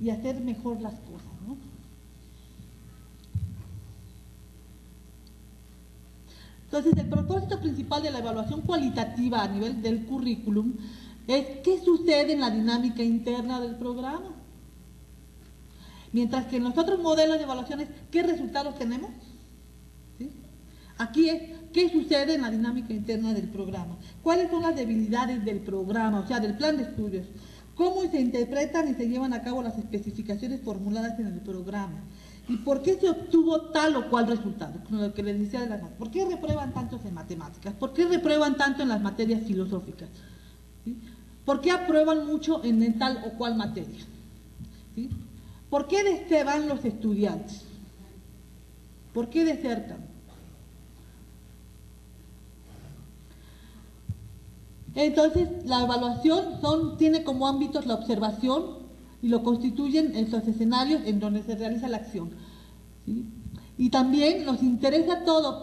[SPEAKER 1] y hacer mejor las cosas, ¿no? Entonces, el propósito principal de la evaluación cualitativa a nivel del currículum es qué sucede en la dinámica interna del programa. Mientras que en los otros modelos de evaluaciones, ¿qué resultados tenemos? ¿Sí? Aquí es qué sucede en la dinámica interna del programa. ¿Cuáles son las debilidades del programa, o sea, del plan de estudios? ¿Cómo se interpretan y se llevan a cabo las especificaciones formuladas en el programa? ¿Y por qué se obtuvo tal o cual resultado? Como lo que les decía de las matemáticas. ¿Por qué reprueban tantos en matemáticas? ¿Por qué reprueban tanto en las materias filosóficas? ¿Sí? ¿Por qué aprueban mucho en tal o cual materia? ¿Sí? ¿Por qué desertan los estudiantes? ¿Por qué desertan? Entonces, la evaluación tiene como ámbitos la observación y lo constituyen en los escenarios en donde se realiza la acción, ¿sí? Y también nos interesa todo,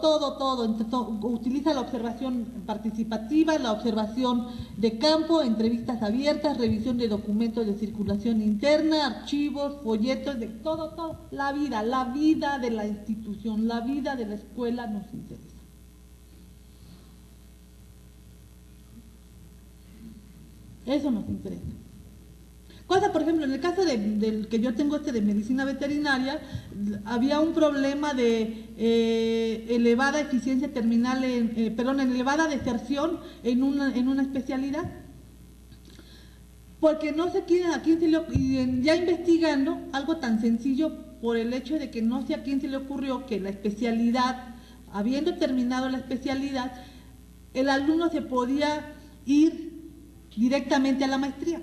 [SPEAKER 1] utiliza la observación participativa, la observación de campo, entrevistas abiertas, revisión de documentos de circulación interna, archivos, folletos, de todo, la vida de la institución, la vida de la escuela nos interesa. Eso nos interesa. Cosa, por ejemplo, en el caso del que yo tengo de medicina veterinaria, había un problema de elevada eficiencia terminal, elevada deserción en una especialidad. Porque no sé a quién se le ya investigando algo tan sencillo por el hecho de que no sé a quién se le ocurrió que la especialidad, habiendo terminado la especialidad, el alumno se podía ir directamente a la maestría.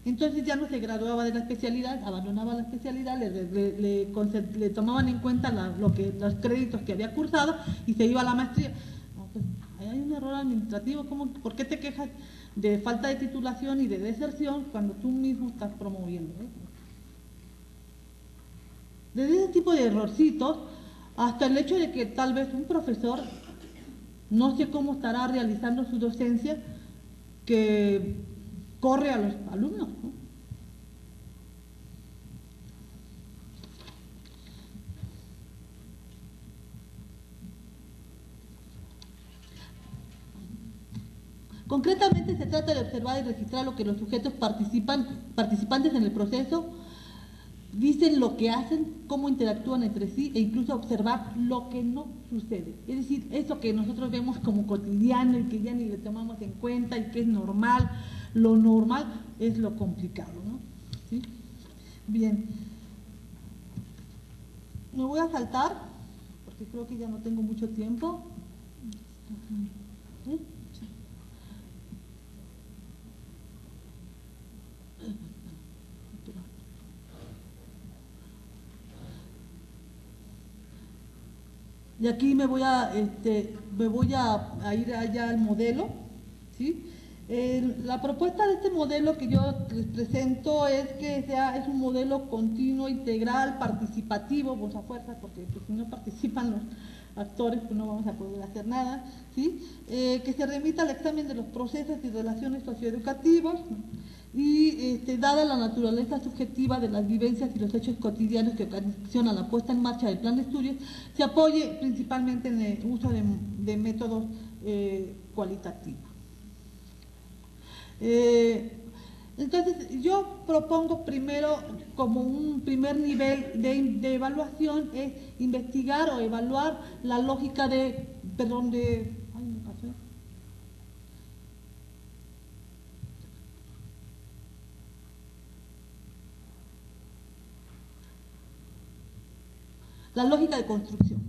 [SPEAKER 1] Entonces ya no se graduaba de la especialidad, abandonaba la especialidad, le tomaban en cuenta los créditos que había cursado y se iba a la maestría. No, pues, hay un error administrativo. ¿Por qué te quejas de falta de titulación y de deserción cuando tú mismo estás promoviendo? Desde ese tipo de errorcitos hasta el hecho de que tal vez un profesor, no sé cómo estará realizando su docencia, que corre a los alumnos, ¿no? Concretamente se trata de observar y registrar lo que los sujetos participantes en el proceso dicen lo que hacen, cómo interactúan entre sí e incluso observar lo que no sucede. Es decir, eso que nosotros vemos como cotidiano y que ya ni le tomamos en cuenta y que es normal, lo normal es lo complicado, ¿no? ¿Sí? Bien. Me voy a saltar, porque creo que ya no tengo mucho tiempo. ¿Sí? Y aquí me voy a ir allá al modelo, ¿sí? La propuesta de este modelo que yo les presento es que es un modelo continuo, integral, participativo, pues a fuerza, porque pues, si no participan los actores, pues no vamos a poder hacer nada, ¿sí? Que se remita al examen de los procesos y relaciones socioeducativas, y dada la naturaleza subjetiva de las vivencias y los hechos cotidianos que ocasionan la puesta en marcha del plan de estudios, se apoye principalmente en el uso de métodos cualitativos. Entonces, yo propongo primero, como un primer nivel de evaluación, es investigar o evaluar la lógica la lógica de construcción.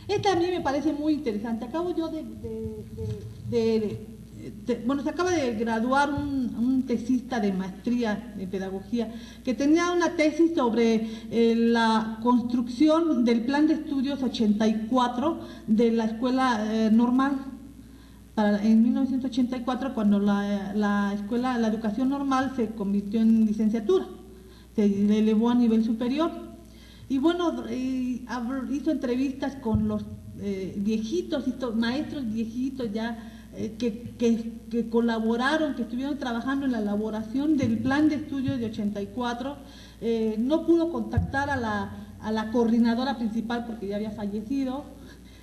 [SPEAKER 1] Esta a mí me parece muy interesante. Acabo yo bueno, se acaba de graduar un tesista de maestría de pedagogía que tenía una tesis sobre la construcción del plan de estudios 84 de la escuela normal. En 1984, cuando la educación normal se convirtió en licenciatura, se elevó a nivel superior. Y bueno, hizo entrevistas con los viejitos, maestros viejitos ya que colaboraron, que estuvieron trabajando en la elaboración del plan de estudios de 84. No pudo contactar a la coordinadora principal porque ya había fallecido.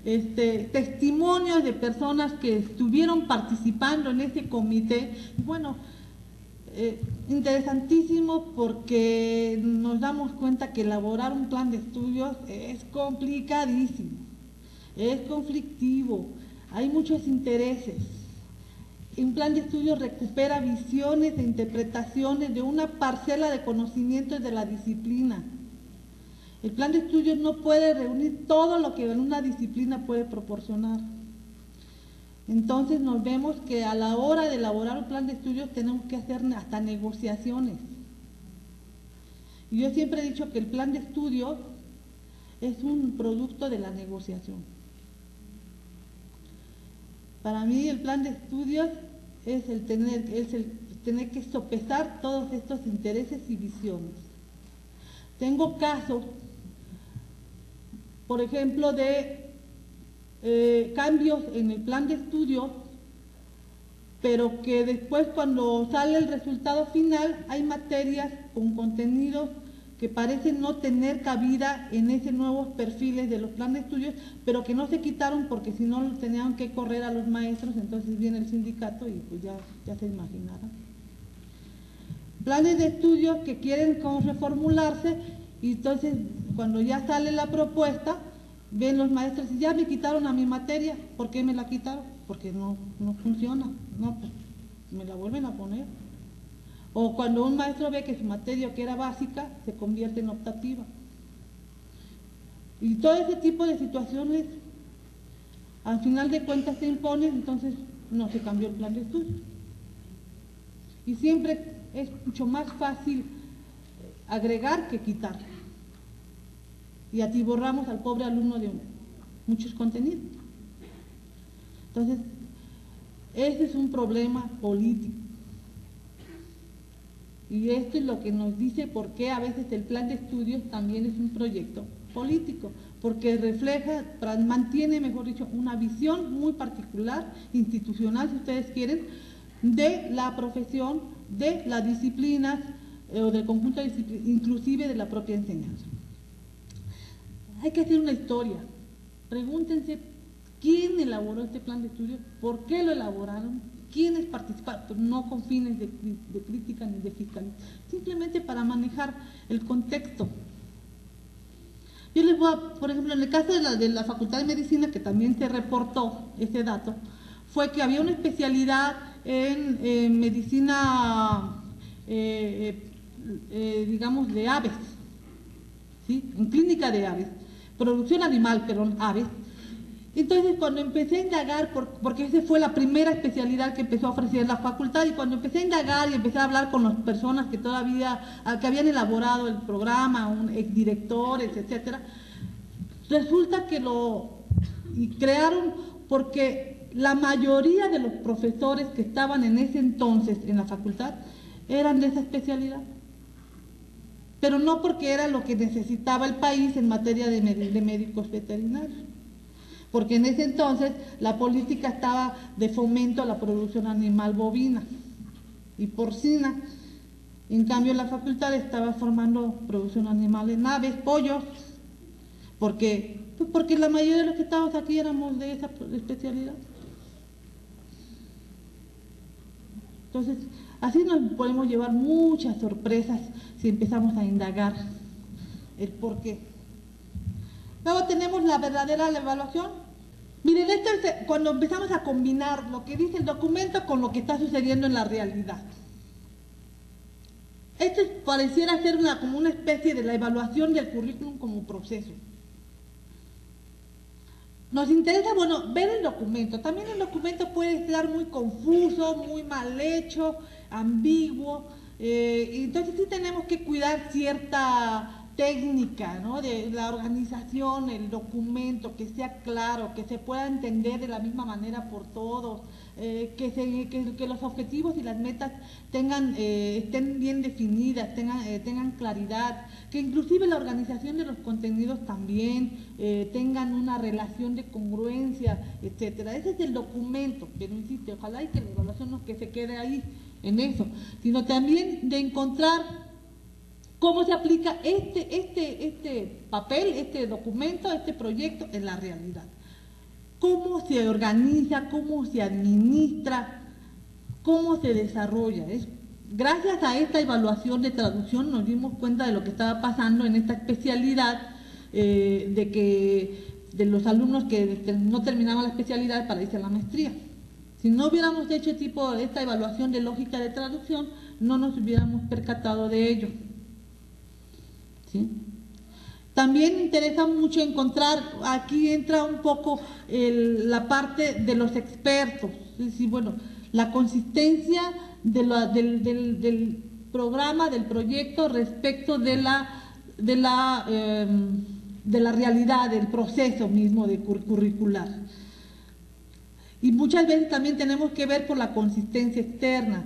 [SPEAKER 1] Testimonios de personas que estuvieron participando en ese comité. Bueno, interesantísimo, porque nos damos cuenta que elaborar un plan de estudios es complicadísimo, es conflictivo, hay muchos intereses. Un plan de estudios recupera visiones e interpretaciones de una parcela de conocimientos de la disciplina. El plan de estudios no puede reunir todo lo que una disciplina puede proporcionar. Entonces nos vemos que a la hora de elaborar un plan de estudios tenemos que hacer hasta negociaciones. Y yo siempre he dicho que el plan de estudios es un producto de la negociación. Para mí el plan de estudios es el tener que sopesar todos estos intereses y visiones. Tengo casos, por ejemplo, de cambios en el plan de estudios, pero que después, cuando sale el resultado final, hay materias con contenidos que parecen no tener cabida en esos nuevos perfiles de los planes de estudios, pero que no se quitaron porque si no tenían que correr a los maestros. Entonces viene el sindicato y pues ya se imaginarán. Planes de estudios que quieren como reformularse, y entonces cuando ya sale la propuesta, ven los maestros y ya me quitaron a mi materia. ¿Por qué me la quitaron? Porque no funciona. No, pues me la vuelven a poner. O cuando un maestro ve que su materia, que era básica, se convierte en optativa. Y todo ese tipo de situaciones, al final de cuentas, se imponen. Entonces no se cambió el plan de estudio. Y siempre es mucho más fácil agregar que quitar. Y atiborramos al pobre alumno de muchos contenidos. Entonces, ese es un problema político. Y esto es lo que nos dice por qué a veces el plan de estudios también es un proyecto político, porque refleja, mantiene, mejor dicho, una visión muy particular, institucional, si ustedes quieren, de la profesión, de las disciplinas o del conjunto de disciplinas, inclusive de la propia enseñanza. Hay que hacer una historia. Pregúntense quién elaboró este plan de estudios, por qué lo elaboraron, ¿Quiénes participaron? Pues no con fines de crítica ni de fiscalización, simplemente para manejar el contexto. Yo les voy a, por ejemplo, en el caso de la Facultad de Medicina, que también se reportó ese dato, fue que había una especialidad en medicina, digamos, de aves, ¿sí? En clínica de aves, producción animal, pero aves. Entonces, cuando empecé a indagar, porque esa fue la primera especialidad que empezó a ofrecer la facultad, y cuando empecé a indagar y empecé a hablar con las personas que todavía, que habían elaborado el programa, exdirectores, etcétera, resulta que y crearon, porque la mayoría de los profesores que estaban en ese entonces en la facultad eran de esa especialidad, pero no porque era lo que necesitaba el país en materia de médicos veterinarios, porque en ese entonces la política estaba de fomento a la producción animal bovina y porcina. En cambio, la facultad estaba formando producción animal en aves, pollos, porque la mayoría de los que estábamos aquí éramos de esa especialidad. Entonces, así nos podemos llevar muchas sorpresas si empezamos a indagar el por qué. Luego tenemos la verdadera evaluación. Miren, esto es cuando empezamos a combinar lo que dice el documento con lo que está sucediendo en la realidad. Esto pareciera ser como una especie de la evaluación del currículum como proceso. Nos interesa, bueno, ver el documento. También el documento puede estar muy confuso, muy mal hecho, ambiguo. Entonces sí tenemos que cuidar cierta técnica, ¿no? De la organización, el documento, que sea claro, que se pueda entender de la misma manera por todos, que los objetivos y las metas estén bien definidas, tengan claridad, que inclusive la organización de los contenidos también tengan una relación de congruencia, etcétera. Ese es el documento, pero insisto, ojalá y que la evaluación no que se quede ahí en eso, sino también de encontrar cómo se aplica este papel, este documento, este proyecto en la realidad. Cómo se organiza, cómo se administra, cómo se desarrolla. Gracias a esta evaluación de traducción nos dimos cuenta de lo que estaba pasando en esta especialidad, de los alumnos que no terminaban la especialidad para irse a la maestría. Si no hubiéramos hecho esta evaluación de lógica de traducción, no nos hubiéramos percatado de ello. ¿Sí? También interesa mucho encontrar, aquí entra un poco la parte de los expertos, es decir, bueno, la consistencia del programa, del proyecto respecto de la realidad, del proceso mismo curricular. Y muchas veces también tenemos que ver por la consistencia externa.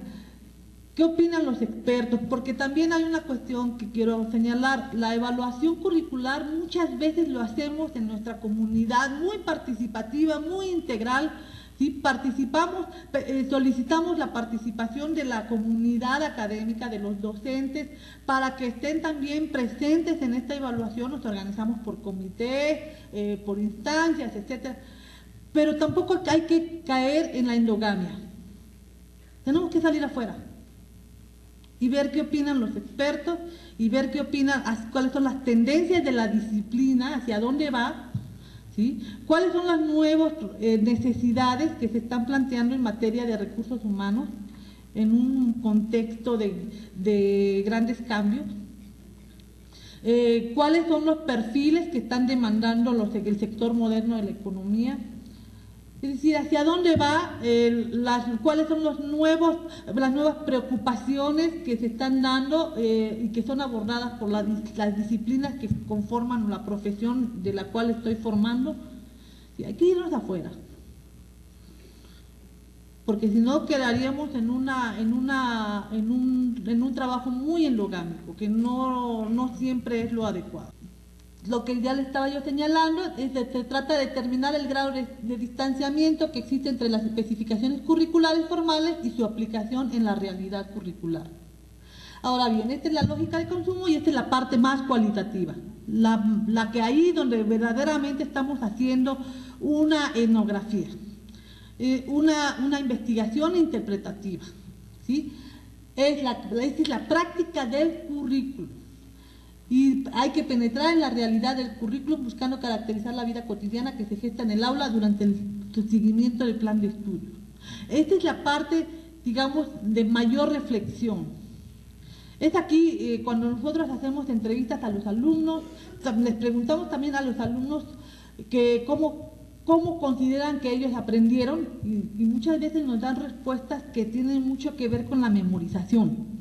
[SPEAKER 1] ¿Qué opinan los expertos? Porque también hay una cuestión que quiero señalar. La evaluación curricular muchas veces lo hacemos en nuestra comunidad, muy participativa, muy integral. ¿Sí? Solicitamos la participación de la comunidad académica, de los docentes, para que estén también presentes en esta evaluación. Nos organizamos por comité, por instancias, etcétera. Pero tampoco hay que caer en la endogamia. Tenemos que salir afuera y ver qué opinan los expertos y ver qué opinan, cuáles son las tendencias de la disciplina, hacia dónde va, ¿sí? Cuáles son las nuevas necesidades que se están planteando en materia de recursos humanos en un contexto de grandes cambios, cuáles son los perfiles que están demandando el sector moderno de la economía. Es decir, hacia dónde va, cuáles son las nuevas preocupaciones que se están dando y que son abordadas por las disciplinas que conforman la profesión de la cual estoy formando. Y hay que irnos afuera, porque si no quedaríamos en un trabajo muy endogámico, que no siempre es lo adecuado. Lo que ya le estaba yo señalando se trata de determinar el grado de distanciamiento que existe entre las especificaciones curriculares formales y su aplicación en la realidad curricular. Ahora bien, esta es la lógica de consumo y esta es la parte más cualitativa, la que ahí donde verdaderamente estamos haciendo una etnografía. una investigación interpretativa, ¿sí? Esta es la práctica del currículum. Y hay que penetrar en la realidad del currículum buscando caracterizar la vida cotidiana que se gesta en el aula durante el seguimiento del plan de estudio. Esta es la parte, digamos, de mayor reflexión. Es aquí cuando nosotros hacemos entrevistas a los alumnos, les preguntamos también a los alumnos que cómo consideran que ellos aprendieron y muchas veces nos dan respuestas que tienen mucho que ver con la memorización.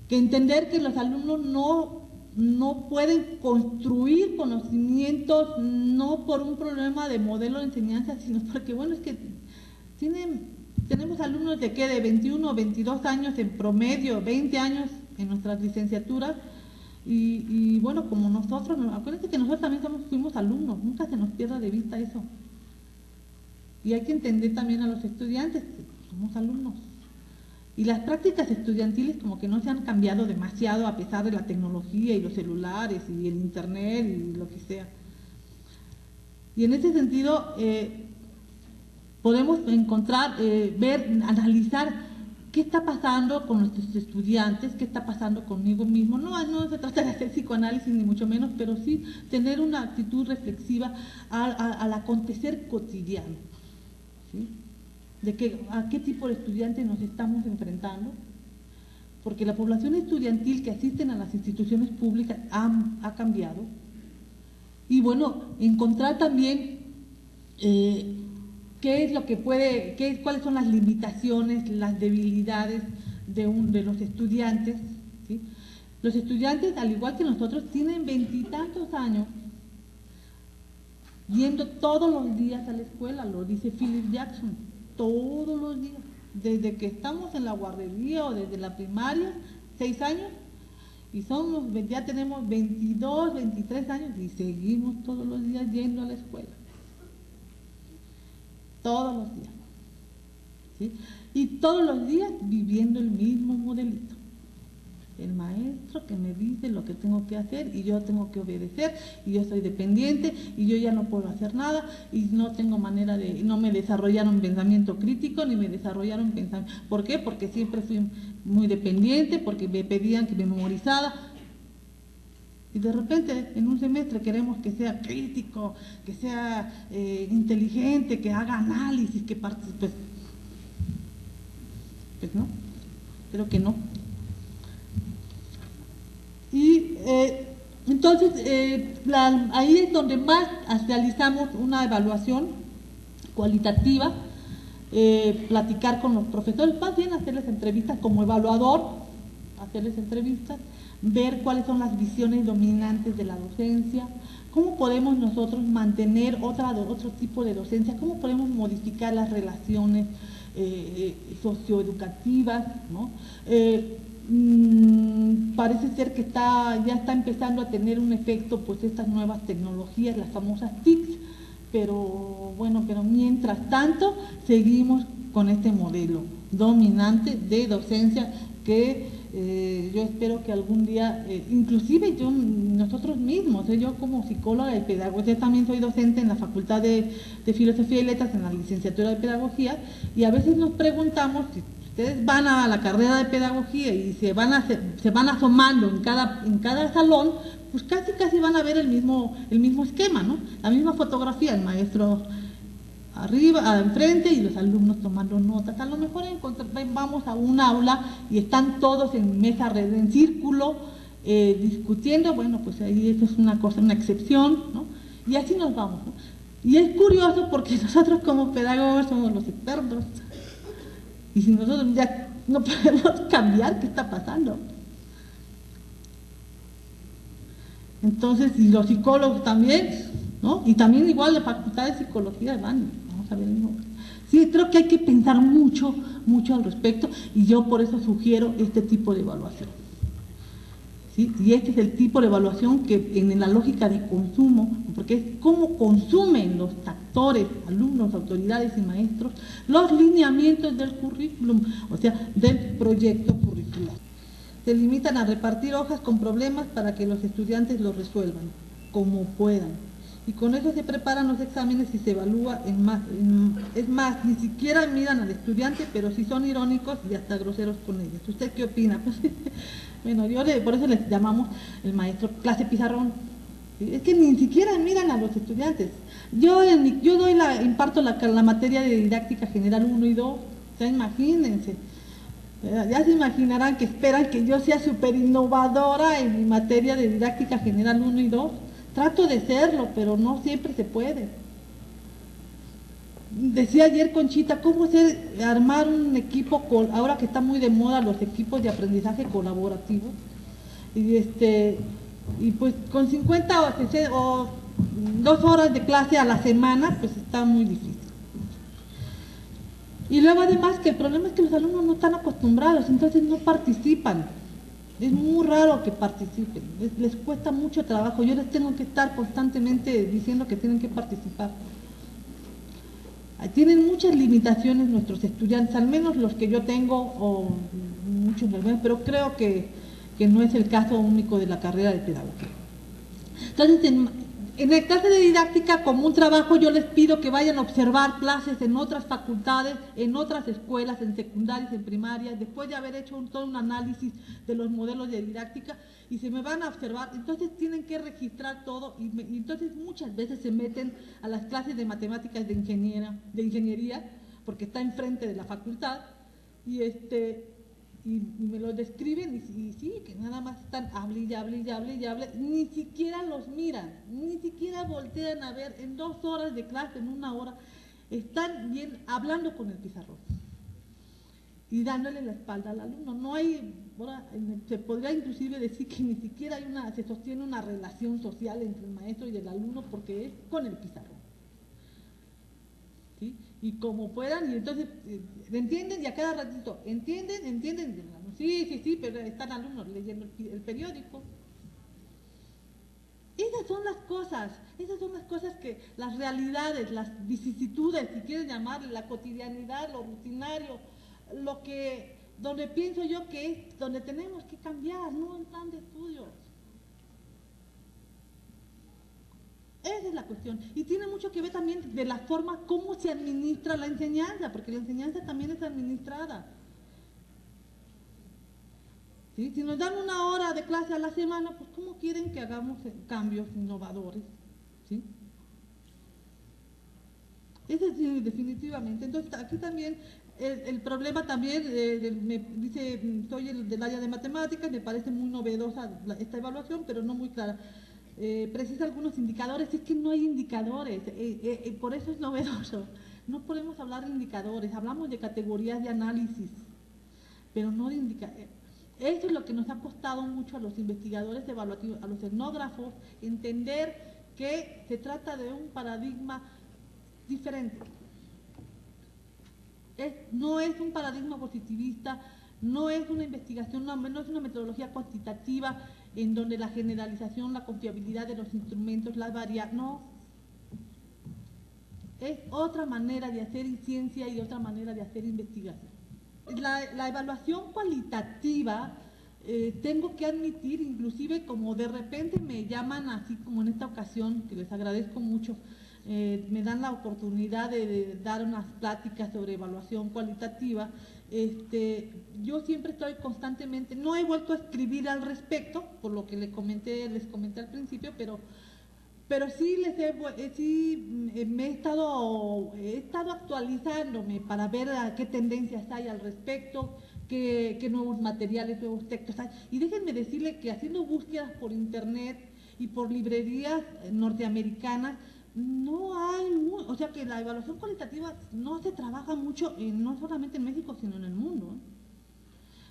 [SPEAKER 1] Que entender que los alumnos no pueden construir conocimientos no por un problema de modelo de enseñanza, sino porque, bueno, es que tenemos alumnos de 21 o 22 años en promedio, 20 años en nuestras licenciaturas, y bueno, como nosotros, acuérdense que nosotros también fuimos alumnos, nunca se nos pierda de vista eso. Y hay que entender también a los estudiantes que somos alumnos. Y las prácticas estudiantiles como que no se han cambiado demasiado a pesar de la tecnología y los celulares y el internet y lo que sea. Y en ese sentido podemos encontrar, ver, analizar qué está pasando con nuestros estudiantes, qué está pasando conmigo mismo. No se trata de hacer psicoanálisis ni mucho menos, pero sí tener una actitud reflexiva al acontecer cotidiano, ¿sí? A qué tipo de estudiantes nos estamos enfrentando, porque la población estudiantil que asisten a las instituciones públicas ha cambiado. Y bueno, encontrar también qué es lo que cuáles son las limitaciones, las debilidades de los estudiantes, ¿sí? Los estudiantes, al igual que nosotros, tienen 20 y tantos años yendo todos los días a la escuela, lo dice Philip Jackson. Todos los días, desde que estamos en la guardería o desde la primaria, 6 años, y ya tenemos 22, 23 años y seguimos todos los días yendo a la escuela. Todos los días, ¿sí? Y todos los días viviendo el mismo modelito. El maestro que me dice lo que tengo que hacer y yo tengo que obedecer y yo soy dependiente y yo ya no puedo hacer nada y no tengo manera no me desarrollaron pensamiento crítico ni me desarrollaron pensamiento. ¿Por qué? Porque siempre fui muy dependiente, porque me pedían que me memorizara y de repente en un semestre queremos que sea crítico, que sea inteligente, que haga análisis, que participe. Pues no, creo que no. Y entonces ahí es donde más realizamos una evaluación cualitativa, platicar con los profesores, más bien hacerles entrevistas como evaluador, hacerles entrevistas, ver cuáles son las visiones dominantes de la docencia, cómo podemos nosotros mantener otro tipo de docencia, cómo podemos modificar las relaciones socioeducativas, ¿no? Parece ser que ya está empezando a tener un efecto pues estas nuevas tecnologías, las famosas TICs, pero bueno, mientras tanto seguimos con este modelo dominante de docencia que yo espero que algún día, inclusive nosotros mismos, yo como psicóloga y pedagoga, yo también soy docente en la Facultad de Filosofía y Letras, en la licenciatura de Pedagogía, y a veces nos preguntamos si ustedes van a la carrera de pedagogía y se van asomando en cada salón, pues casi van a ver el mismo esquema, ¿no? La misma fotografía, el maestro arriba, enfrente y los alumnos tomando notas. A lo mejor vamos a un aula y están todos en mesa red, en círculo, discutiendo. Bueno, pues ahí eso es una excepción, ¿no? Y así nos vamos, ¿no? Y es curioso porque nosotros como pedagogos somos los expertos. Y si nosotros ya no podemos cambiar, ¿qué está pasando? Entonces, y los psicólogos también, ¿no? Y también igual la Facultad de Psicología vamos a ver el mismo. Sí, creo que hay que pensar mucho al respecto y yo por eso sugiero este tipo de evaluación. ¿Sí? Y este es el tipo de evaluación que en la lógica de consumo, porque es cómo consumen los actores, alumnos, autoridades y maestros los lineamientos del currículum, o sea, del proyecto curricular. Se limitan a repartir hojas con problemas para que los estudiantes los resuelvan, como puedan. y con eso se preparan los exámenes y se evalúa es más, ni siquiera miran al estudiante, pero sí son irónicos y hasta groseros con ellos. ¿Usted qué opina? Pues, bueno, por eso les llamamos el maestro clase pizarrón. Es que ni siquiera miran a los estudiantes. Yo imparto la materia de didáctica general 1 y 2, o sea, imagínense. Ya se imaginarán que esperan que yo sea súper innovadora en mi materia de didáctica general 1 y 2. Trato de serlo, pero no siempre se puede. Decía ayer Conchita, ¿cómo armar un equipo, ahora que está muy de moda los equipos de aprendizaje colaborativo? Y pues con 50 o 2 horas de clase a la semana, pues está muy difícil. Y luego además que el problema es que los alumnos no están acostumbrados, entonces no participan. Es muy raro que participen, les cuesta mucho trabajo. Yo les tengo que estar constantemente diciendo que tienen que participar. Tienen muchas limitaciones nuestros estudiantes, al menos los que yo tengo, o muchos, pero creo que no es el caso único de la carrera de pedagogía. Entonces, en el clase de didáctica, como un trabajo, yo les pido que vayan a observar clases en otras facultades, en otras escuelas, en secundarias, en primarias, después de haber hecho todo un análisis de los modelos de didáctica, y se me van a observar. Entonces tienen que registrar todo, y entonces muchas veces se meten a las clases de matemáticas de ingeniería, porque está enfrente de la facultad, y me lo describen y sí, que nada más están hable y hable y hable y hable, ni siquiera los miran, ni siquiera voltean a ver en 2 horas de clase, en 1 hora, están bien hablando con el pizarrón y dándole la espalda al alumno. No hay, ahora se podría inclusive decir que ni siquiera se sostiene una relación social entre el maestro y el alumno, porque es con el pizarrón. ¿Sí? Y como puedan, y entonces entienden, y a cada ratito entienden, sí, pero están alumnos leyendo el periódico. Esas son las cosas que, las realidades, las vicisitudes, si quieren llamarle, la cotidianidad, lo rutinario, donde pienso yo que es donde tenemos que cambiar, no en plan de estudios. Esa es la cuestión. Y tiene mucho que ver también de la forma como se administra la enseñanza, porque la enseñanza también es administrada. ¿Sí? Si nos dan 1 hora de clase a la semana, pues ¿cómo quieren que hagamos cambios innovadores? ¿Sí? Ese sí, definitivamente. Entonces, aquí también, el problema también, me dice, soy del área de matemáticas, me parece muy novedosa esta evaluación, pero no muy clara. Precisa algunos indicadores, es que no hay indicadores, por eso es novedoso. No podemos hablar de indicadores, hablamos de categorías de análisis, pero no de indicadores. Eso es lo que nos ha costado mucho a los investigadores evaluativos, a los etnógrafos, entender que se trata de un paradigma diferente. No es un paradigma positivista, no es una investigación, no es una metodología cuantitativa en donde la generalización, la confiabilidad de los instrumentos, las variables, no. Es otra manera de hacer ciencia y otra manera de hacer investigación. La evaluación cualitativa, tengo que admitir, inclusive como de repente me llaman, así como en esta ocasión, que les agradezco mucho, me dan la oportunidad de dar unas pláticas sobre evaluación cualitativa. Yo siempre estoy constantemente, no he vuelto a escribir al respecto, por lo que les comenté al principio, pero sí me he estado actualizándome para ver qué tendencias hay al respecto, qué nuevos materiales, nuevos textos hay. Y déjenme decirle que haciendo búsquedas por internet y por librerías norteamericanas, no hay, o sea que la evaluación cualitativa no se trabaja mucho, no solamente en México, sino en el mundo.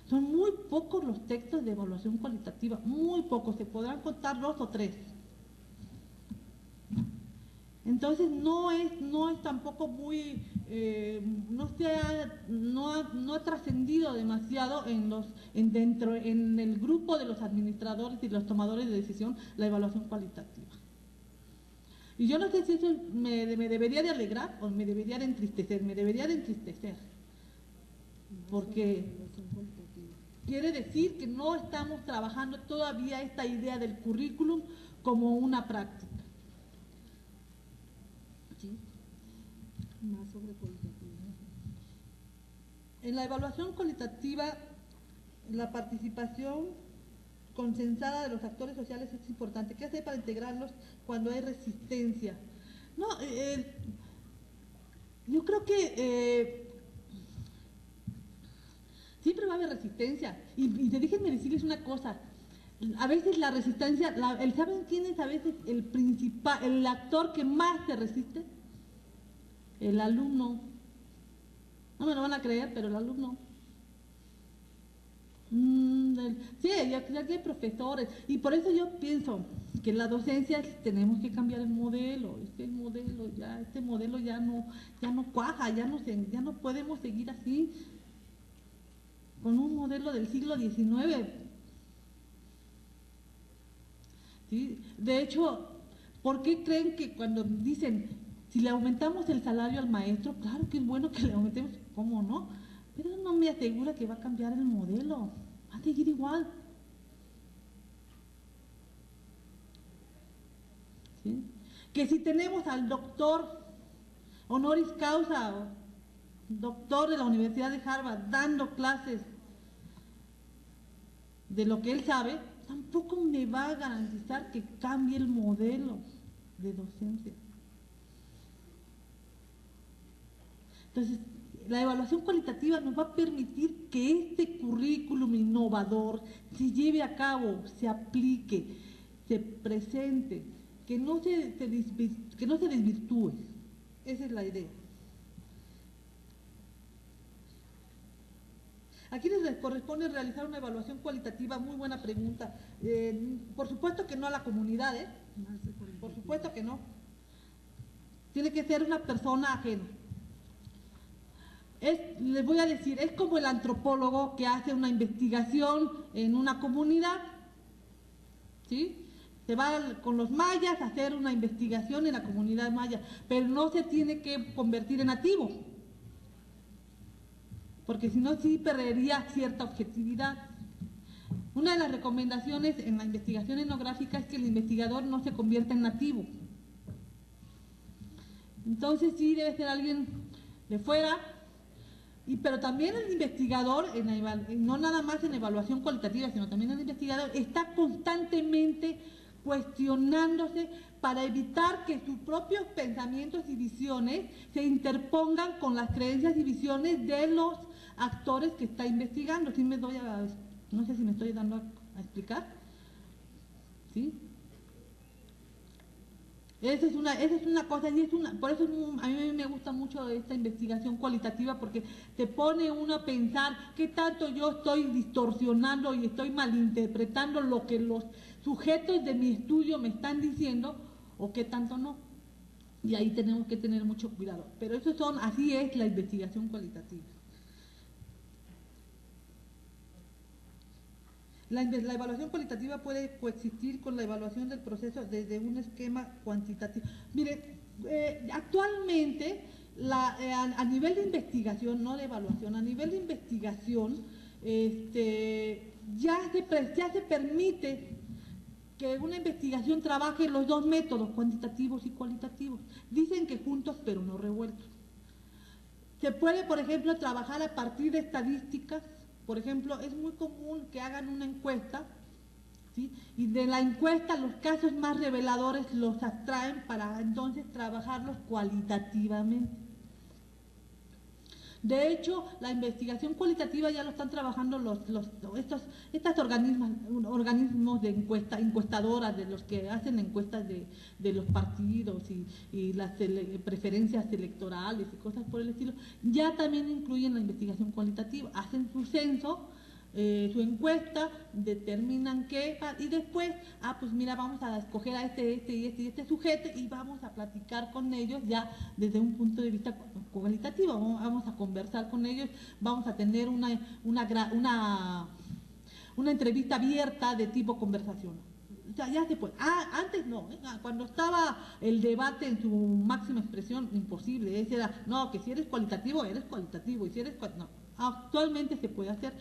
[SPEAKER 1] Son muy pocos los textos de evaluación cualitativa, muy pocos, se podrán contar 2 o 3. Entonces no es tampoco muy, no ha trascendido demasiado en el grupo de los administradores y los tomadores de decisión la evaluación cualitativa. Y yo no sé si eso me debería de alegrar o me debería de entristecer. Me debería de entristecer, porque quiere decir que no estamos trabajando todavía esta idea del currículum como una práctica.
[SPEAKER 2] Más sobre cualitativa.
[SPEAKER 1] En la evaluación cualitativa, la participación consensada de los actores sociales es importante. ¿Qué hacer para integrarlos cuando hay resistencia? No, yo creo que siempre va a haber resistencia. Y déjenme decirles una cosa. A veces la resistencia, ¿saben quién es a veces el principal, el actor que más se resiste? El alumno. No me lo van a creer, pero el alumno. Sí, ya hay profesores. Y por eso yo pienso que en la docencia tenemos que cambiar el modelo. Este modelo ya no cuaja, ya no podemos seguir así con un modelo del siglo XIX. ¿Sí? De hecho, ¿por qué creen que cuando dicen, si le aumentamos el salario al maestro, claro que es bueno que le aumentemos, ¿cómo no? Pero no me asegura que va a cambiar el modelo, va a seguir igual. ¿Sí? Que si tenemos al doctor honoris causa, doctor de la Universidad de Harvard, dando clases de lo que él sabe, tampoco me va a garantizar que cambie el modelo de docencia. Entonces, la evaluación cualitativa nos va a permitir que este currículum innovador se lleve a cabo, se aplique, se presente, que no se desvirtúe. Esa es la idea. ¿A quiénes les corresponde realizar una evaluación cualitativa? Muy buena pregunta. Por supuesto que no a la comunidad, ¿eh? Por supuesto que no. Tiene que ser una persona ajena. Les voy a decir, es como el antropólogo que hace una investigación en una comunidad, ¿sí? Se va con los mayas a hacer una investigación en la comunidad maya, pero no se tiene que convertir en nativo, porque si no sí perdería cierta objetividad. Una de las recomendaciones en la investigación etnográfica es que el investigador no se convierta en nativo. Entonces sí debe ser alguien de fuera, pero también el investigador, no nada más en evaluación cualitativa, sino también el investigador está constantemente cuestionándose para evitar que sus propios pensamientos y visiones se interpongan con las creencias y visiones de los actores que está investigando. ¿Sí no sé si me estoy dando a explicar? ¿Sí? Esa es una cosa, y por eso a mí me gusta mucho esta investigación cualitativa, porque te pone uno a pensar qué tanto yo estoy distorsionando y estoy malinterpretando lo que los sujetos de mi estudio me están diciendo, o qué tanto no. Y ahí tenemos que tener mucho cuidado. Pero así es la investigación cualitativa. La evaluación cualitativa puede coexistir con la evaluación del proceso desde un esquema cuantitativo. Mire, actualmente a nivel de investigación, no de evaluación, a nivel de investigación ya se permite que una investigación trabaje los dos métodos, cuantitativos y cualitativos. Dicen que juntos pero no revueltos. Se puede, por ejemplo, trabajar a partir de estadísticas. Por ejemplo, es muy común que hagan una encuesta, ¿sí? Y de la encuesta los casos más reveladores los abstraen para entonces trabajarlos cualitativamente. De hecho, la investigación cualitativa ya lo están trabajando estos organismos de encuestadoras, de los que hacen encuestas de los partidos y las preferencias electorales y cosas por el estilo. Ya también incluyen la investigación cualitativa, hacen su censo, su encuesta, determinan qué, y después, pues mira, vamos a escoger a este sujeto y vamos a platicar con ellos ya desde un punto de vista cualitativo, vamos a conversar con ellos, vamos a tener una entrevista abierta de tipo conversación. O sea, ya se puede. Antes no, cuando estaba el debate en su máxima expresión, imposible. Ese era, no, que si eres cualitativo, y si eres no. Actualmente se puede hacer,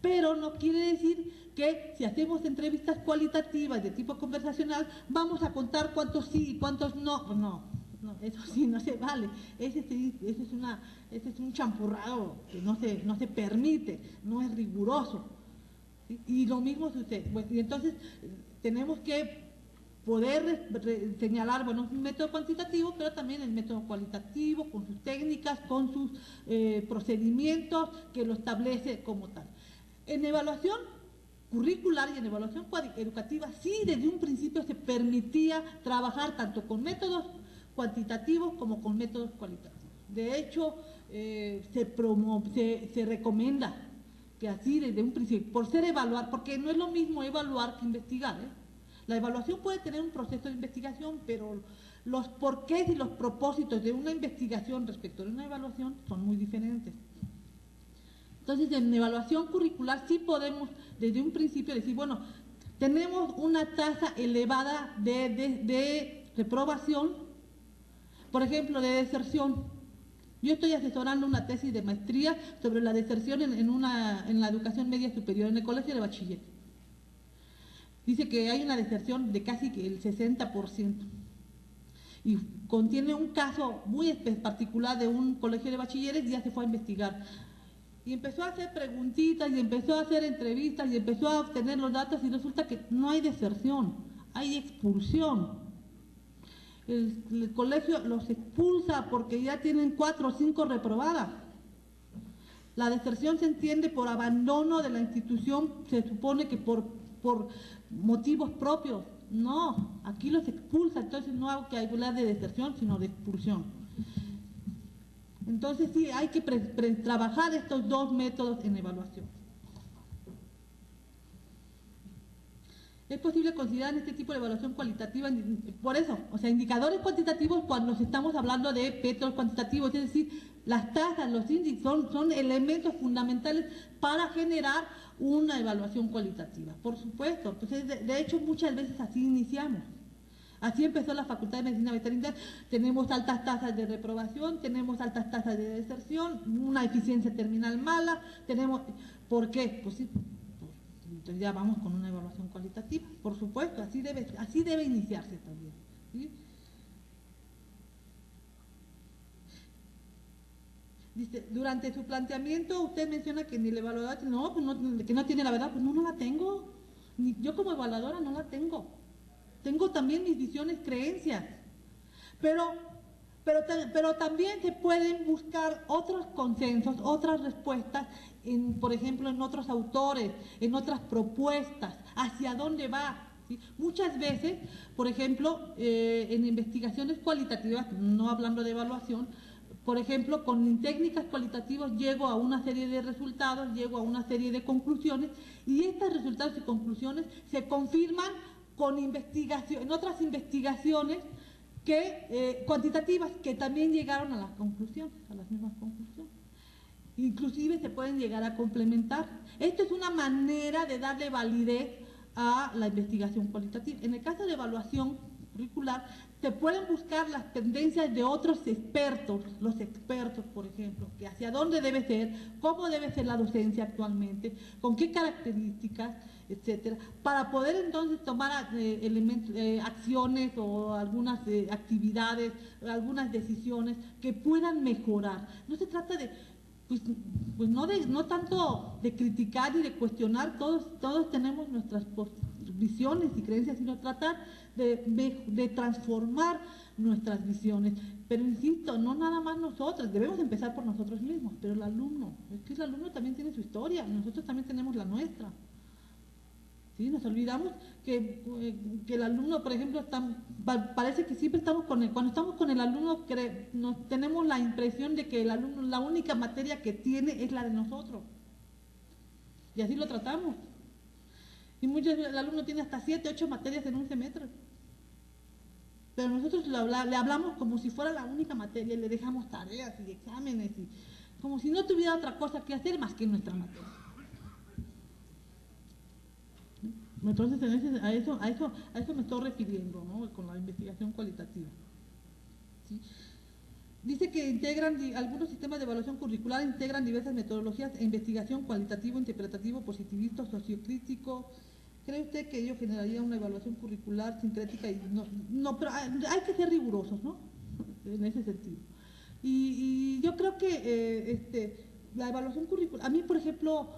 [SPEAKER 1] pero no quiere decir que si hacemos entrevistas cualitativas de tipo conversacional, vamos a contar cuántos sí y cuántos no. No. no, eso sí no se vale. Ese es un champurrado que no se permite, no es riguroso. ¿Sí? Y lo mismo sucede. Bueno, y entonces tenemos que poder señalar, bueno, un método cuantitativo, pero también el método cualitativo, con sus técnicas, con sus procedimientos, que lo establece como tal. En evaluación curricular y en evaluación educativa, sí, desde un principio se permitía trabajar tanto con métodos cuantitativos como con métodos cualitativos. De hecho, se recomienda que así desde un principio, por ser evaluar, porque no es lo mismo evaluar que investigar, ¿eh? La evaluación puede tener un proceso de investigación, pero los porqués y los propósitos de una investigación respecto de una evaluación son muy diferentes. Entonces, en evaluación curricular sí podemos desde un principio decir, bueno, tenemos una tasa elevada de reprobación, por ejemplo, de deserción. Yo estoy asesorando una tesis de maestría sobre la deserción en la educación media superior, en el colegio de bachiller. Dice que hay una deserción de casi que el 60%. Y contiene un caso muy particular de un colegio de bachilleres y ya se fue a investigar. Y empezó a hacer preguntitas y empezó a hacer entrevistas y empezó a obtener los datos y resulta que no hay deserción, hay expulsión. El colegio los expulsa porque ya tienen 4 o 5 reprobadas. La deserción se entiende por abandono de la institución, se supone que por motivos propios. No, aquí los expulsa, entonces no hay que hablar de deserción, sino de expulsión. Entonces sí, hay que trabajar estos dos métodos en evaluación. Es posible considerar este tipo de evaluación cualitativa, por eso, o sea, indicadores cuantitativos cuando estamos hablando de métodos cuantitativos, es decir, las tasas, los índices son elementos fundamentales para generar una evaluación cualitativa, por supuesto. Entonces, de hecho, muchas veces así iniciamos. Así empezó la Facultad de Medicina Veterinaria, tenemos altas tasas de reprobación, tenemos altas tasas de deserción, una eficiencia terminal mala, ¿por qué? Pues sí, entonces ya vamos con una evaluación cualitativa, por supuesto, así debe iniciarse también, ¿sí? Dice, durante su planteamiento usted menciona que ni el evaluador, que no tiene la verdad, pues no la tengo, yo como evaluadora no la tengo. Tengo también mis visiones, creencias, pero también se pueden buscar otros consensos, otras respuestas, por ejemplo, en otros autores, en otras propuestas, hacia dónde va. ¿Sí? Muchas veces, por ejemplo, en investigaciones cualitativas, no hablando de evaluación, por ejemplo, con técnicas cualitativas llego a una serie de resultados, llego a una serie de conclusiones, y estos resultados y conclusiones se confirman en otras investigaciones cuantitativas que también llegaron a las mismas conclusiones. Inclusive se pueden llegar a complementar. Esto es una manera de darle validez a la investigación cualitativa. En el caso de evaluación curricular, se pueden buscar las tendencias de otros expertos, los expertos, por ejemplo, que hacia dónde debe ser, cómo debe ser la docencia actualmente, con qué características, etcétera, para poder entonces tomar acciones o algunas actividades, algunas decisiones que puedan mejorar. No se trata de no tanto de criticar y de cuestionar, todos tenemos nuestras visiones y creencias, sino tratar de transformar nuestras visiones. Pero insisto, no nada más nosotros, debemos empezar por nosotros mismos, pero el alumno también tiene su historia, nosotros también tenemos la nuestra. ¿Sí? Nos olvidamos que el alumno, por ejemplo, parece que siempre estamos cuando estamos con el alumno, tenemos la impresión de que el alumno, la única materia que tiene es la de nosotros. Y así lo tratamos. Y muchas veces el alumno tiene hasta 7, 8 materias en un semestre. Pero nosotros le hablamos como si fuera la única materia, y le dejamos tareas y exámenes, como si no tuviera otra cosa que hacer más que nuestra materia. Entonces, a eso me estoy refiriendo, ¿no? Con la investigación cualitativa. ¿Sí? Dice que algunos sistemas de evaluación curricular integran diversas metodologías e investigación cualitativo, interpretativo, positivista, sociocrítico. ¿Cree usted que ello generaría una evaluación curricular sincrética? No, pero hay que ser rigurosos, ¿no? en ese sentido. Y yo creo que la evaluación curricular, a mí por ejemplo,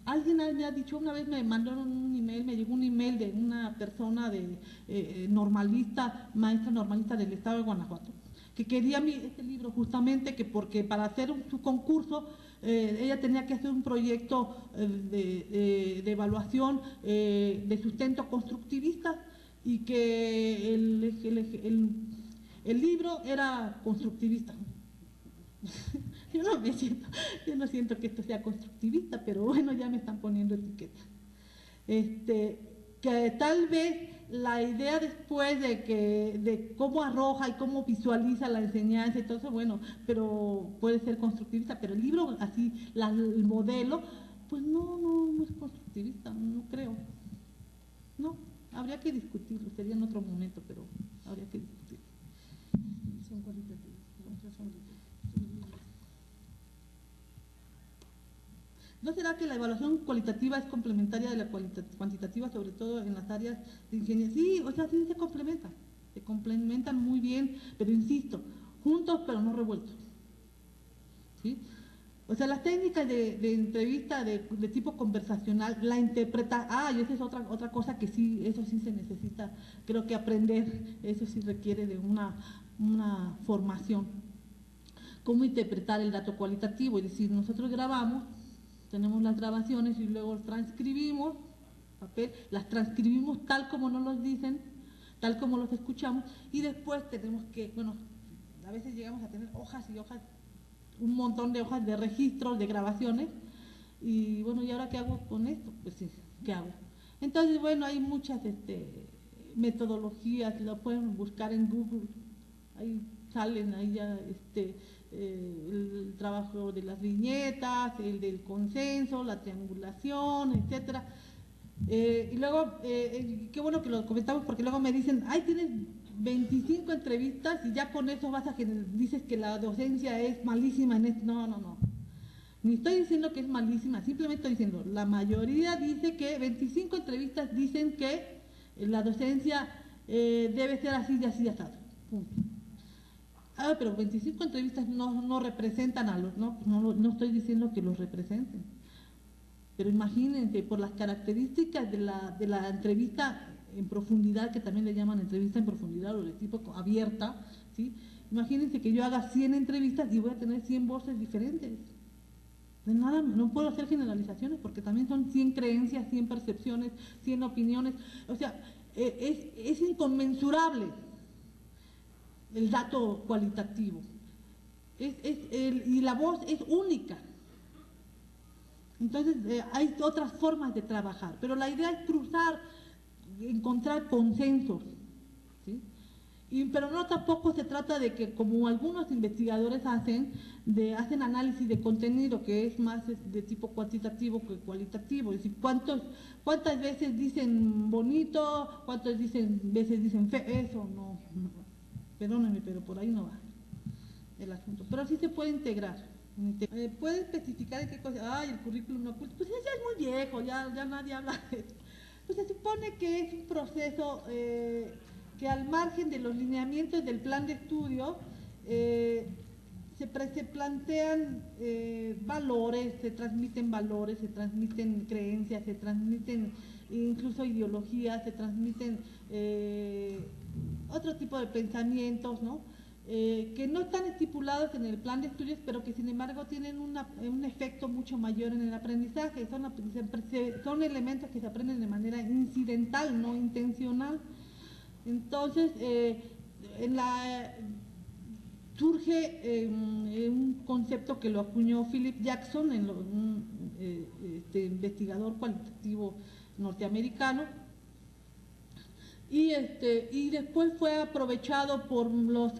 [SPEAKER 1] alguien me ha dicho, una vez me mandaron un email, me llegó un email de una persona normalista, maestra normalista del estado de Guanajuato, que quería este libro justamente, que porque para hacer su concurso ella tenía que hacer un proyecto de evaluación de sustento constructivista, y que el libro era constructivista. Yo no siento que esto sea constructivista, pero bueno, ya me están poniendo etiquetas. Que tal vez la idea después de cómo arroja y cómo visualiza la enseñanza y todo eso, bueno, pero puede ser constructivista, pero el libro así, el modelo, pues no es constructivista, no creo. No, habría que discutirlo, sería en otro momento, pero habría que discutirlo. Son cualitativos, otros son ¿No será que la evaluación cualitativa es complementaria de la cuantitativa, sobre todo en las áreas de ingeniería? Sí, o sea, sí se complementan muy bien, pero insisto, juntos pero no revueltos. ¿Sí? O sea, las técnicas de entrevista de tipo conversacional, la interpreta, y esa es otra cosa que sí, eso sí se necesita, creo que aprender, eso sí requiere de una formación. Cómo interpretar el dato cualitativo, es decir, nosotros grabamos, tenemos las grabaciones y luego transcribimos, las transcribimos tal como nos los dicen, tal como los escuchamos, y después tenemos que, bueno, a veces llegamos a tener hojas y hojas, un montón de hojas de registros, de grabaciones, y bueno, ¿y ahora qué hago con esto? Pues sí, ¿qué hago? Entonces, bueno, hay muchas metodologías, lo pueden buscar en Google, ahí salen, ahí ya el trabajo de las viñetas, el del consenso, la triangulación, etcétera. Y luego, qué bueno que lo comentamos, porque luego me dicen, tienes 25 entrevistas y ya con eso dices que la docencia es malísima en esto. No. Ni estoy diciendo que es malísima, simplemente estoy diciendo, la mayoría dice que 25 entrevistas dicen que la docencia debe ser así y así asado. Punto. Pero 25 entrevistas no representan a los, no estoy diciendo que los representen. Pero imagínense, por las características de la entrevista en profundidad, que también le llaman entrevista en profundidad o de tipo abierta, ¿sí? Imagínense que yo haga 100 entrevistas y voy a tener 100 voces diferentes. De nada, no puedo hacer generalizaciones porque también son 100 creencias, 100 percepciones, 100 opiniones. O sea, es inconmensurable el dato cualitativo. Y la voz es única. Entonces hay otras formas de trabajar, pero la idea es encontrar consensos, ¿sí? Pero no, tampoco se trata de que, como algunos investigadores hacen análisis de contenido, que es más de tipo cuantitativo que cualitativo, es decir, cuántas veces dicen bonito, cuántas veces dicen feo, eso no, perdónenme, pero por ahí no va el asunto, pero sí se puede integrar. ¿Puede especificar en qué cosa? El currículum oculto, pues ya es muy viejo, ya nadie habla de eso. Pues se supone que es un proceso que, al margen de los lineamientos del plan de estudio, se plantean valores, se transmiten creencias, se transmiten incluso ideologías, se transmiten otro tipo de pensamientos, ¿no? Que no están estipulados en el plan de estudios, pero que sin embargo tienen un efecto mucho mayor en el aprendizaje. Son elementos que se aprenden de manera incidental, no intencional. Entonces, surge un concepto que lo acuñó Philip Jackson, un investigador cualitativo norteamericano, y después fue aprovechado por los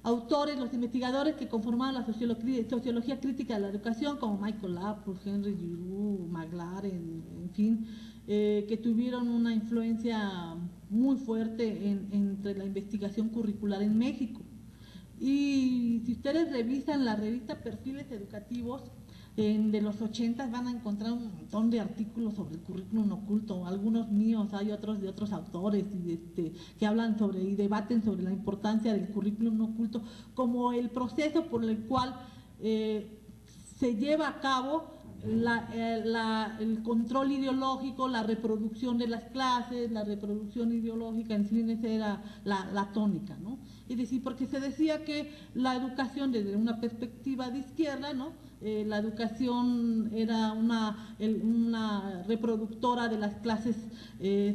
[SPEAKER 1] autores, los investigadores que conformaban la sociología crítica de la educación, como Michael Lapus, Henry Giroux, McLaren, en fin, que tuvieron una influencia muy fuerte entre la investigación curricular en México. Y si ustedes revisan la revista Perfiles Educativos, de los 80 van a encontrar un montón de artículos sobre el currículum oculto, algunos míos, hay otros de otros autores que hablan sobre y debaten sobre la importancia del currículum oculto como el proceso por el cual se lleva a cabo el control ideológico, la reproducción de las clases, la reproducción ideológica, en fin, esa era la tónica, ¿no? Es decir, porque se decía que la educación desde una perspectiva de izquierda, ¿no? La educación era una reproductora de las clases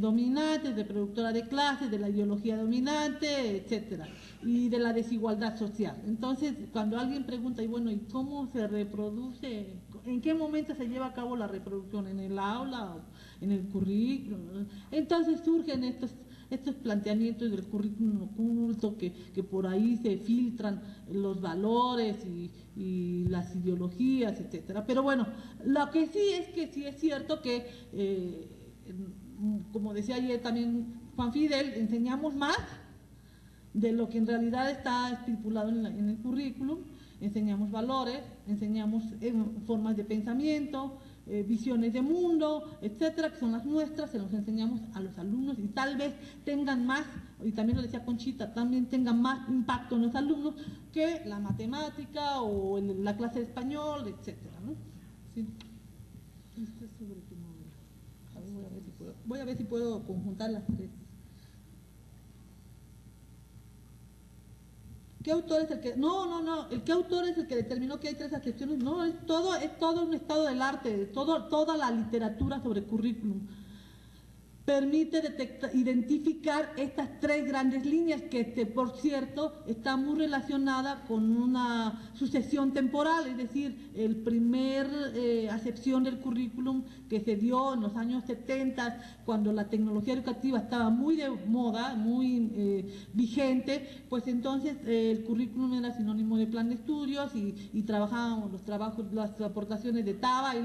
[SPEAKER 1] dominantes, reproductora de clases, de la ideología dominante, etcétera, y de la desigualdad social. Entonces, cuando alguien pregunta, y bueno, ¿y cómo se reproduce? ¿En qué momento se lleva a cabo la reproducción? ¿En el aula o en el currículum? Entonces surgen estos planteamientos del currículum oculto, que por ahí se filtran los valores y las ideologías, etcétera. Pero bueno, lo que sí es cierto que, como decía ayer también Juan Fidel, enseñamos más de lo que en realidad está estipulado en el currículum. Enseñamos valores, enseñamos formas de pensamiento, visiones de mundo, etcétera, que son las nuestras, se los enseñamos a los alumnos y tal vez tengan más, y también lo decía Conchita, también tengan más impacto en los alumnos que la matemática o la clase de español, etcétera, ¿no? Sí. Esto es sobre tu modelo. A ver, voy a ver si puedo conjuntar las tres. ¿Qué autor es el que...? No, ¿el qué autor es el que determinó que hay tres acepciones? No, es todo un estado del arte, toda la literatura sobre currículum. Permite identificar estas tres grandes líneas que, por cierto, está muy relacionada con una sucesión temporal, es decir, el primer acepción del currículum que se dio en los años 70, cuando la tecnología educativa estaba muy de moda, muy vigente, pues entonces el currículum era sinónimo de plan de estudios y trabajábamos las aportaciones de Taba y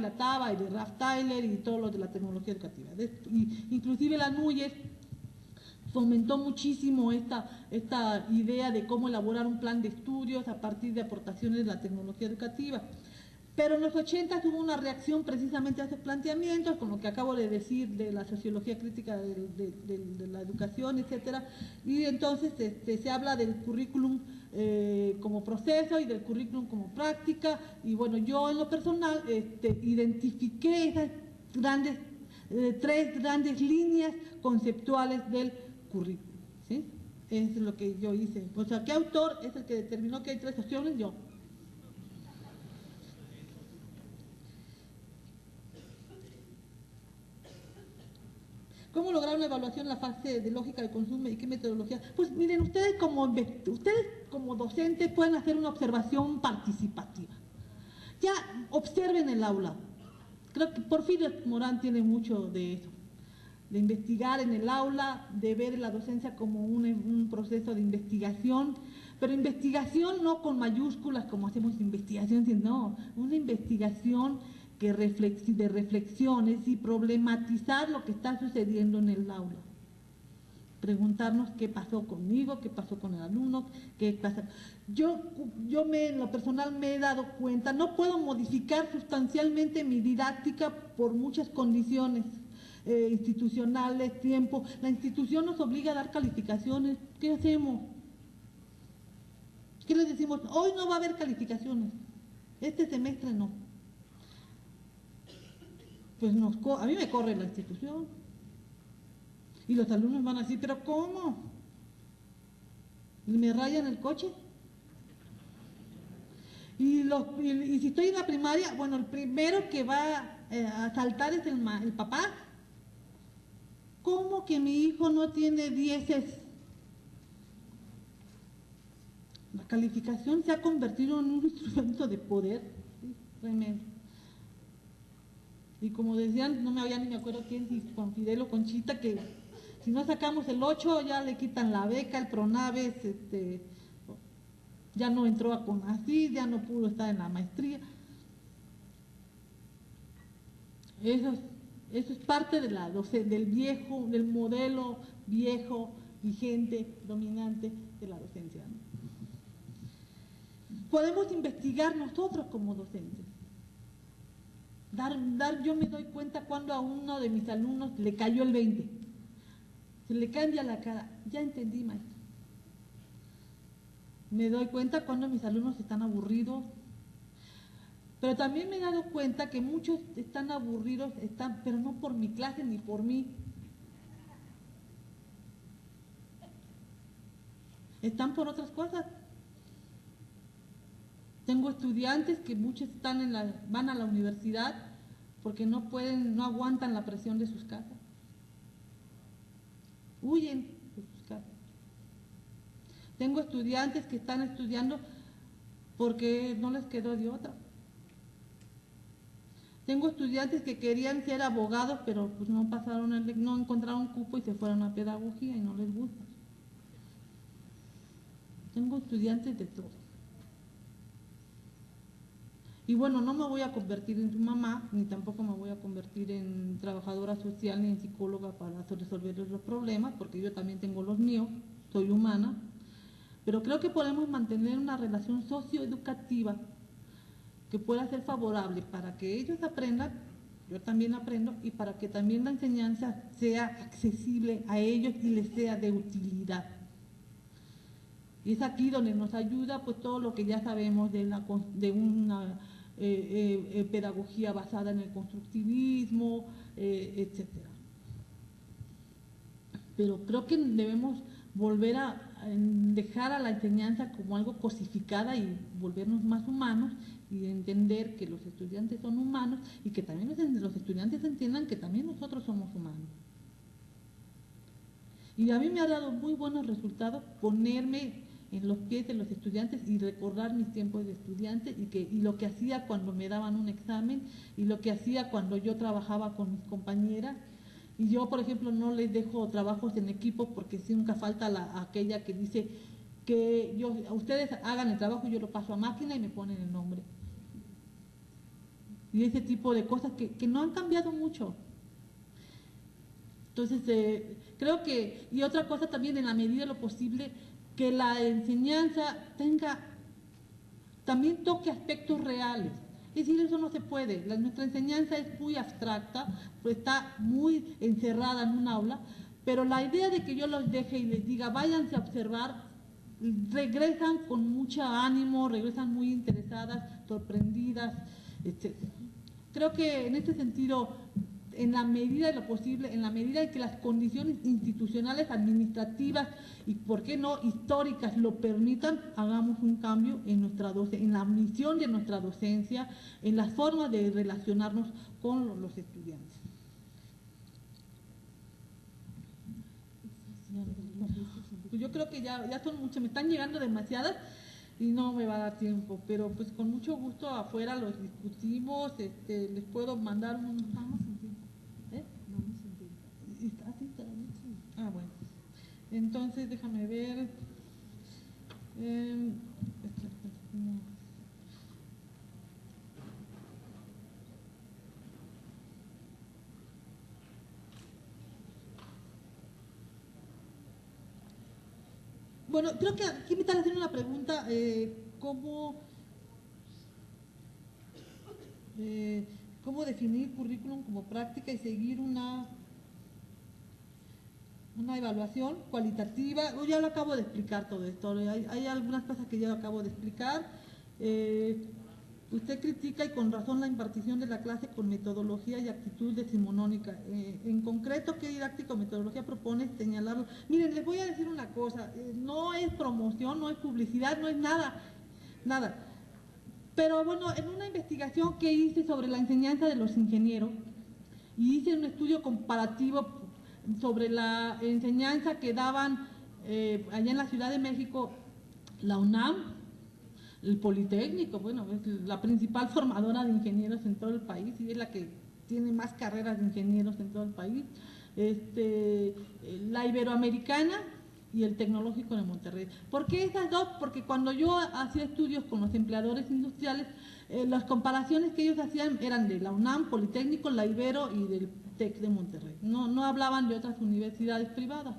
[SPEAKER 1] de Ralph Tyler y todo lo de la tecnología educativa. Inclusive la Núñez fomentó muchísimo esta idea de cómo elaborar un plan de estudios a partir de aportaciones de la tecnología educativa. Pero en los 80 hubo una reacción precisamente a esos planteamientos, con lo que acabo de decir de la sociología crítica de la educación, etcétera, y entonces se habla del currículum como proceso y del currículum como práctica, y bueno, yo en lo personal identifiqué esas tres grandes líneas conceptuales del currículum, ¿sí? Es lo que yo hice. O sea, ¿qué autor es el que determinó que hay tres opciones? Yo. ¿Cómo lograr una evaluación en la fase de lógica de consumo y qué metodología? Pues miren, ustedes como docentes pueden hacer una observación participativa. Ya observen el aula. Creo que Porfirio Morán tiene mucho de eso, de investigar en el aula, de ver la docencia como un proceso de investigación, pero investigación no con mayúsculas como hacemos investigación, sino una investigación de reflexiones y problematizar lo que está sucediendo en el aula. Preguntarnos qué pasó conmigo, qué pasó con el alumno, qué pasa. Yo en lo personal me he dado cuenta, no puedo modificar sustancialmente mi didáctica por muchas condiciones institucionales, tiempo. La institución nos obliga a dar calificaciones. ¿Qué hacemos? ¿Qué les decimos? Hoy no va a haber calificaciones, este semestre no. Pues a mí me corre la institución. Y los alumnos van a decir, ¿pero cómo? ¿Y me rayan el coche? Y si estoy en la primaria, bueno, el primero que va a saltar es el papá. ¿Cómo que mi hijo no tiene 10? La calificación se ha convertido en un instrumento de poder, ¿sí? Tremendo. Y como decían, no me acuerdo quién, si Juan Fidel o Conchita, que si no sacamos el 8 ya le quitan la beca, el Pronaves, ya no entró a CONACYT, ya no pudo estar en la maestría. Eso es parte del modelo viejo, vigente, dominante de la docencia, ¿no? Podemos investigar nosotros como docentes. Yo me doy cuenta cuando a uno de mis alumnos le cayó el 20. Se le cambia la cara. Ya entendí, maestro. Me doy cuenta cuando mis alumnos están aburridos. Pero también me he dado cuenta que muchos están aburridos, pero no por mi clase ni por mí. Están por otras cosas. Tengo estudiantes que muchos van a la universidad porque no aguantan la presión de sus casas. Huyen de sus casas. Tengo estudiantes que están estudiando porque no les quedó de otra. Tengo estudiantes que querían ser abogados, pero pues no encontraron cupo y se fueron a pedagogía y no les gusta. Tengo estudiantes de todo. Y bueno, no me voy a convertir en su mamá, ni tampoco me voy a convertir en trabajadora social ni en psicóloga para resolverles los problemas, porque yo también tengo los míos, soy humana. Pero creo que podemos mantener una relación socioeducativa que pueda ser favorable para que ellos aprendan, yo también aprendo, y para que también la enseñanza sea accesible a ellos y les sea de utilidad. Y es aquí donde nos ayuda pues todo lo que ya sabemos de una pedagogía basada en el constructivismo, etcétera. Pero creo que debemos volver a dejar a la enseñanza como algo cosificada y volvernos más humanos y entender que los estudiantes son humanos y que también los estudiantes entiendan que también nosotros somos humanos. Y a mí me ha dado muy buenos resultados ponerme en los pies de los estudiantes y recordar mis tiempos de estudiante y lo que hacía cuando me daban un examen y lo que hacía cuando yo trabajaba con mis compañeras. Y yo, por ejemplo, no les dejo trabajos en equipo porque si nunca falta aquella que dice que ustedes hagan el trabajo y yo lo paso a máquina y me ponen el nombre. Y ese tipo de cosas que no han cambiado mucho. Entonces, creo que, y otra cosa también, en la medida de lo posible, que la enseñanza también toque aspectos reales. Es decir, eso no se puede. Nuestra enseñanza es muy abstracta, pues está muy encerrada en un aula, pero la idea de que yo los deje y les diga, váyanse a observar, regresan con mucho ánimo, regresan muy interesadas, sorprendidas, etc. Creo que en este sentido, en la medida de lo posible, en la medida en que las condiciones institucionales, administrativas y, por qué no, históricas lo permitan, hagamos un cambio en la misión de nuestra docencia, en la forma de relacionarnos con los estudiantes. Pues yo creo que ya son muchas, me están llegando demasiadas y no me va a dar tiempo, pero pues con mucho gusto afuera los discutimos, les puedo mandar un... Vamos en tiempo. Vamos en tiempo. ¿Así está? Ah, bueno. Entonces, déjame ver. Bueno, creo que aquí me están haciendo una pregunta, ¿cómo definir currículum como práctica y seguir una evaluación cualitativa? Ya lo acabo de explicar todo esto, hay algunas cosas que ya lo acabo de explicar. Usted critica y con razón la impartición de la clase con metodología y actitud decimonónica. En concreto, ¿qué didáctica o metodología propone señalarlo? Miren, les voy a decir una cosa, no es promoción, no es publicidad, no es nada. Pero bueno, en una investigación que hice sobre la enseñanza de los ingenieros, y hice un estudio comparativo sobre la enseñanza que daban allá en la Ciudad de México, la UNAM, el Politécnico, bueno, es la principal formadora de ingenieros en todo el país y es la que tiene más carreras de ingenieros en todo el país, la Iberoamericana y el Tecnológico de Monterrey. ¿Por qué esas dos? Porque cuando yo hacía estudios con los empleadores industriales, las comparaciones que ellos hacían eran de la UNAM, Politécnico, la Ibero y del TEC de Monterrey. No hablaban de otras universidades privadas.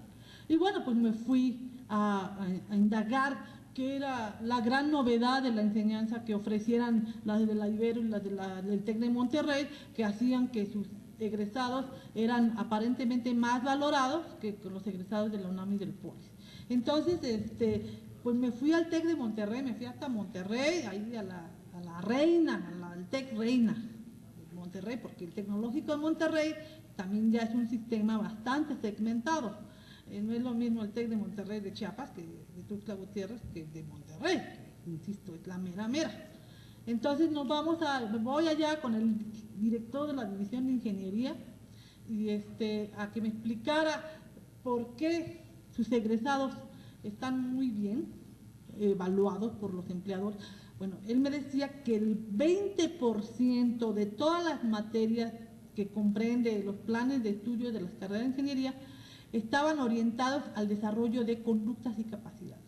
[SPEAKER 1] Y bueno, pues me fui a indagar que era la gran novedad de la enseñanza que ofrecieran las de la Ibero y las del TEC de Monterrey, que hacían que sus egresados eran aparentemente más valorados que los egresados de la UNAM y del POLIS. Entonces, pues me fui al TEC de Monterrey, me fui hasta Monterrey, ahí a la Reina, al TEC Reina de Monterrey, porque el Tecnológico de Monterrey también ya es un sistema bastante segmentado. No es lo mismo el TEC de Monterrey de Chiapas que de Tuxtla Gutiérrez que de Monterrey, que, insisto, es la mera. Entonces voy allá con el director de la División de Ingeniería y a que me explicara por qué sus egresados están muy bien evaluados por los empleadores. Bueno, él me decía que el 20% de todas las materias que comprende los planes de estudio de las carreras de ingeniería estaban orientados al desarrollo de conductas y capacidades.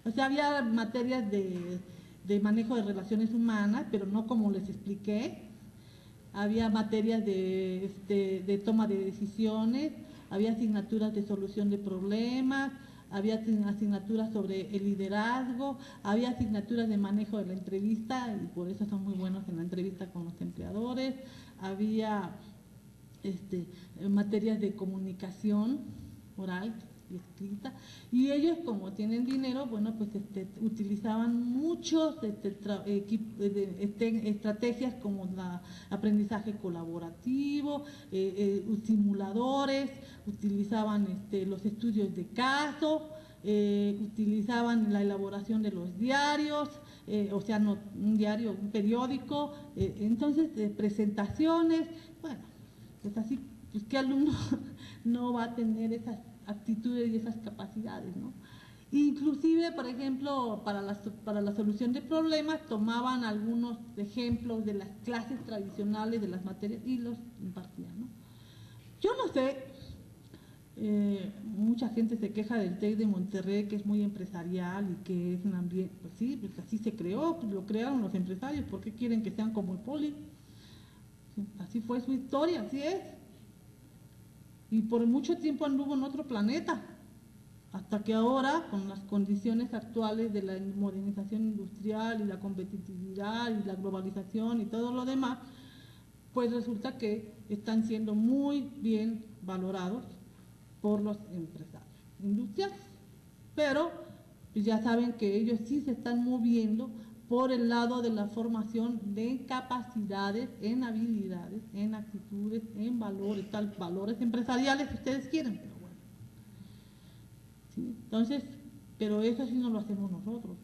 [SPEAKER 1] O sea, había materias de manejo de relaciones humanas, pero no como les expliqué. Había materias de toma de decisiones, había asignaturas de solución de problemas, había asignaturas sobre el liderazgo, había asignaturas de manejo de la entrevista, y por eso son muy buenos en la entrevista con los empleadores, había materias de comunicación oral y escrita, y ellos, como tienen dinero, bueno, pues utilizaban muchos estrategias como el aprendizaje colaborativo, simuladores, utilizaban los estudios de caso, utilizaban la elaboración de los diarios, o sea, no un diario, un periódico, entonces presentaciones, bueno, pues así, pues qué alumno no va a tener esas actitudes y esas capacidades, ¿no? Inclusive, por ejemplo, para la solución de problemas tomaban algunos ejemplos de las clases tradicionales de las materias y los impartían, ¿no? Yo no sé, mucha gente se queja del TEC de Monterrey, que es muy empresarial y que es un ambiente, pues sí, pues así se creó, pues lo crearon los empresarios, ¿por qué quieren que sean como el Poli? Así fue su historia, así es. Y por mucho tiempo anduvo en otro planeta, hasta que ahora, con las condiciones actuales de la modernización industrial y la competitividad y la globalización y todo lo demás, pues resulta que están siendo muy bien valorados por los empresarios industriales. Pero pues ya saben que ellos sí se están moviendo por el lado de la formación de capacidades, en habilidades, en actitudes, en valores, valores empresariales si ustedes quieren, pero bueno. ¿Sí? Entonces, pero eso sí no lo hacemos nosotros.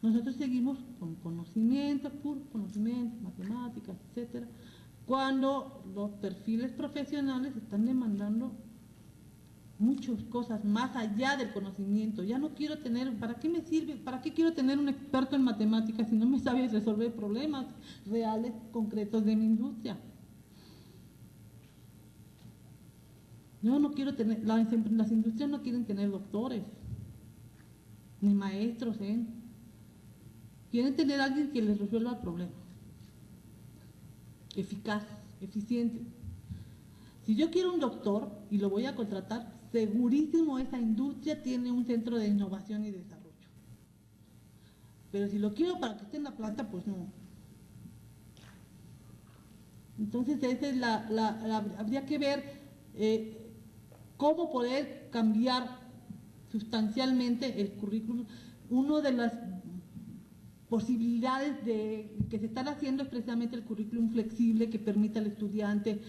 [SPEAKER 1] Nosotros seguimos con conocimiento, puro conocimiento, matemáticas, etcétera, cuando los perfiles profesionales están demandando muchas cosas más allá del conocimiento. Ya no quiero tener, ¿para qué me sirve? ¿Para qué quiero tener un experto en matemáticas si no me sabe resolver problemas reales, concretos de mi industria? Yo no quiero tener, las industrias no quieren tener doctores, ni maestros, quieren tener a alguien que les resuelva el problema, eficaz, eficiente. Si yo quiero un doctor y lo voy a contratar, segurísimo esa industria tiene un centro de innovación y desarrollo. Pero si lo quiero para que esté en la planta, pues no. Entonces esa es habría que ver cómo poder cambiar sustancialmente el currículum. Una de las posibilidades que se están haciendo es precisamente el currículum flexible, que permita al estudiante,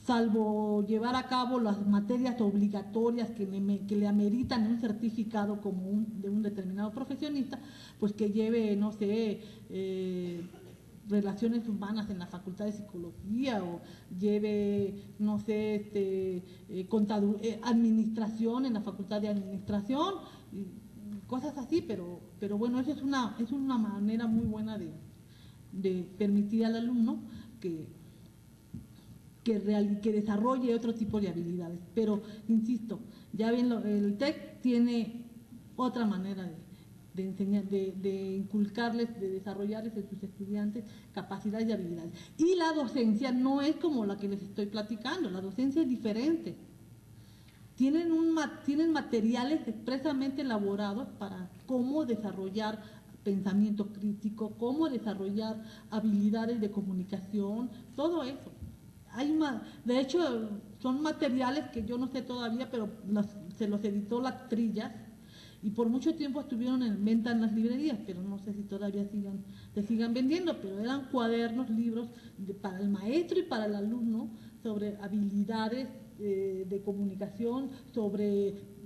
[SPEAKER 1] salvo llevar a cabo las materias obligatorias que le ameritan un certificado como de un determinado profesionista, pues que lleve, no sé, relaciones humanas en la Facultad de Psicología, o lleve, no sé, administración en la Facultad de Administración, cosas así, pero bueno, eso es una manera muy buena de permitir al alumno que desarrolle otro tipo de habilidades. Pero, insisto, ya bien, el TEC tiene otra manera de enseñar, de inculcarles, de desarrollarles en sus estudiantes capacidades y habilidades. Y la docencia no es como la que les estoy platicando, la docencia es diferente. tienen materiales expresamente elaborados para cómo desarrollar pensamiento crítico, cómo desarrollar habilidades de comunicación, todo eso. De hecho, son materiales que yo no sé todavía, pero se los editó Las Trillas y por mucho tiempo estuvieron en venta en las librerías, pero no sé si todavía se sigan vendiendo, pero eran cuadernos, libros para el maestro y para el alumno sobre habilidades de comunicación,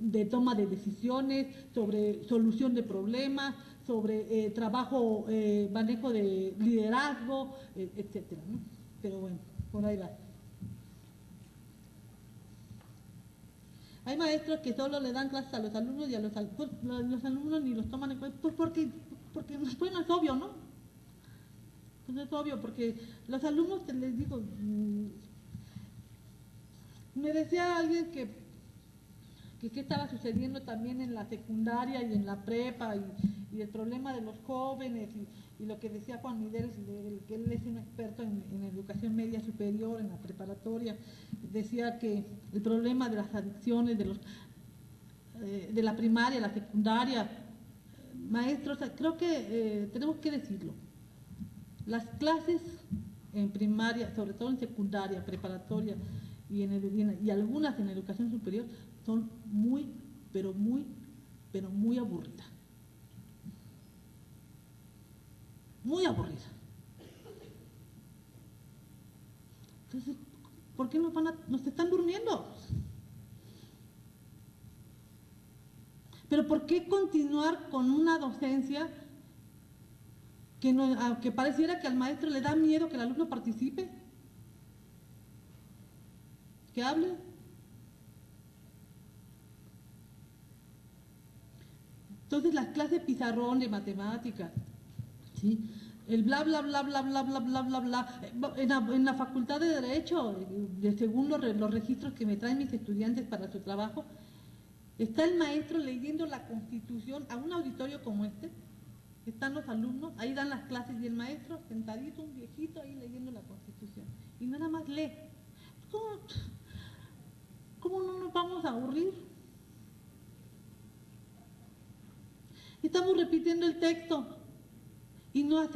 [SPEAKER 1] de toma de decisiones, sobre solución de problemas, sobre trabajo, manejo de liderazgo, etcétera, ¿no? Pero bueno, por ahí va. Hay maestros que solo le dan clases a los alumnos y a los alumnos ni los toman en cuenta, pues porque bueno, es obvio, ¿no? Pues es obvio, porque los alumnos, te les digo, me decía alguien que qué estaba sucediendo también en la secundaria y en la prepa y el problema de los jóvenes y lo que decía Juan Miguel, que él es un experto en educación media superior, en la preparatoria, decía que el problema de las adicciones de la primaria, la secundaria, maestros, creo que tenemos que decirlo, las clases en primaria, sobre todo en secundaria, preparatoria y algunas en educación superior, son muy, pero muy, pero muy aburridas. Muy aburridas. Entonces, ¿por qué nos están durmiendo? Pero ¿por qué continuar con una docencia que pareciera que al maestro le da miedo que el alumno participe? Que hable. Entonces las clases pizarrón de matemáticas, ¿sí? El bla bla bla bla bla bla bla bla bla. En la Facultad de Derecho, según los registros que me traen mis estudiantes para su trabajo, está el maestro leyendo la Constitución a un auditorio como este. Están los alumnos, ahí dan las clases y el maestro sentadito, un viejito ahí leyendo la Constitución. Y nada más lee. ¿Cómo no nos vamos a aburrir? Estamos repitiendo el texto y no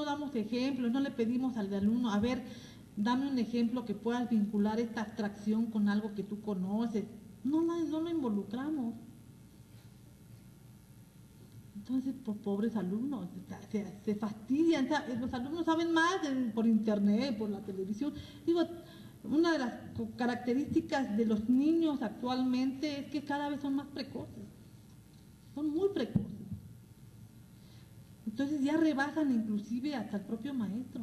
[SPEAKER 1] damos ejemplos, no le pedimos al alumno, a ver, dame un ejemplo que puedas vincular esta abstracción con algo que tú conoces. No lo involucramos. Entonces, pues, pobres alumnos, se fastidian. Los alumnos saben más por internet, por la televisión. Digo, una de las características de los niños actualmente es que cada vez son más precoces. Son muy precoces. Entonces ya rebasan inclusive hasta el propio maestro.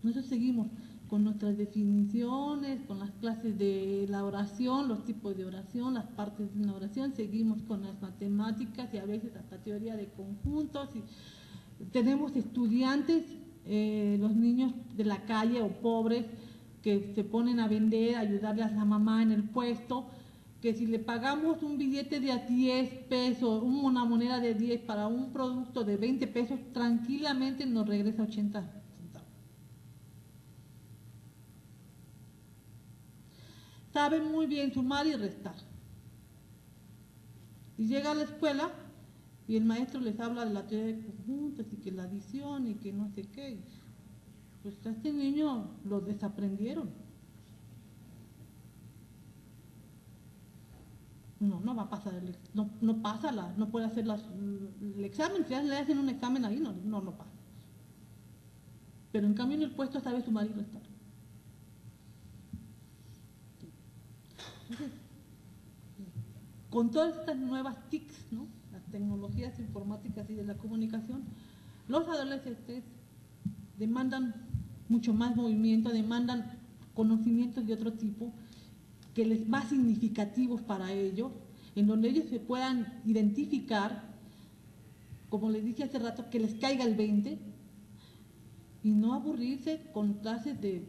[SPEAKER 1] Nosotros seguimos con nuestras definiciones, con las clases de la oración, los tipos de oración, las partes de una oración, seguimos con las matemáticas y a veces hasta teoría de conjuntos. Y tenemos estudiantes, los niños de la calle o pobres, que se ponen a vender, a ayudarle a la mamá en el puesto, que si le pagamos un billete de a 10 pesos, una moneda de 10 para un producto de 20 pesos, tranquilamente nos regresa 80 centavos. Saben muy bien sumar y restar. Y llega a la escuela y el maestro les habla de la teoría de conjuntos y que la adición y que no sé qué. Pues a este niño lo desaprendieron. No va a pasar, no pasa, no puede hacer el examen, si le hacen un examen ahí, no pasa. Pero en cambio en el puesto sabe sumar y restar. Entonces, con todas estas nuevas TICs, ¿no? Las tecnologías informáticas y de la comunicación, los adolescentes demandan mucho más movimiento, demandan conocimientos de otro tipo, más significativos para ellos, en donde ellos se puedan identificar, como les dije hace rato, que les caiga el 20 y no aburrirse con clases de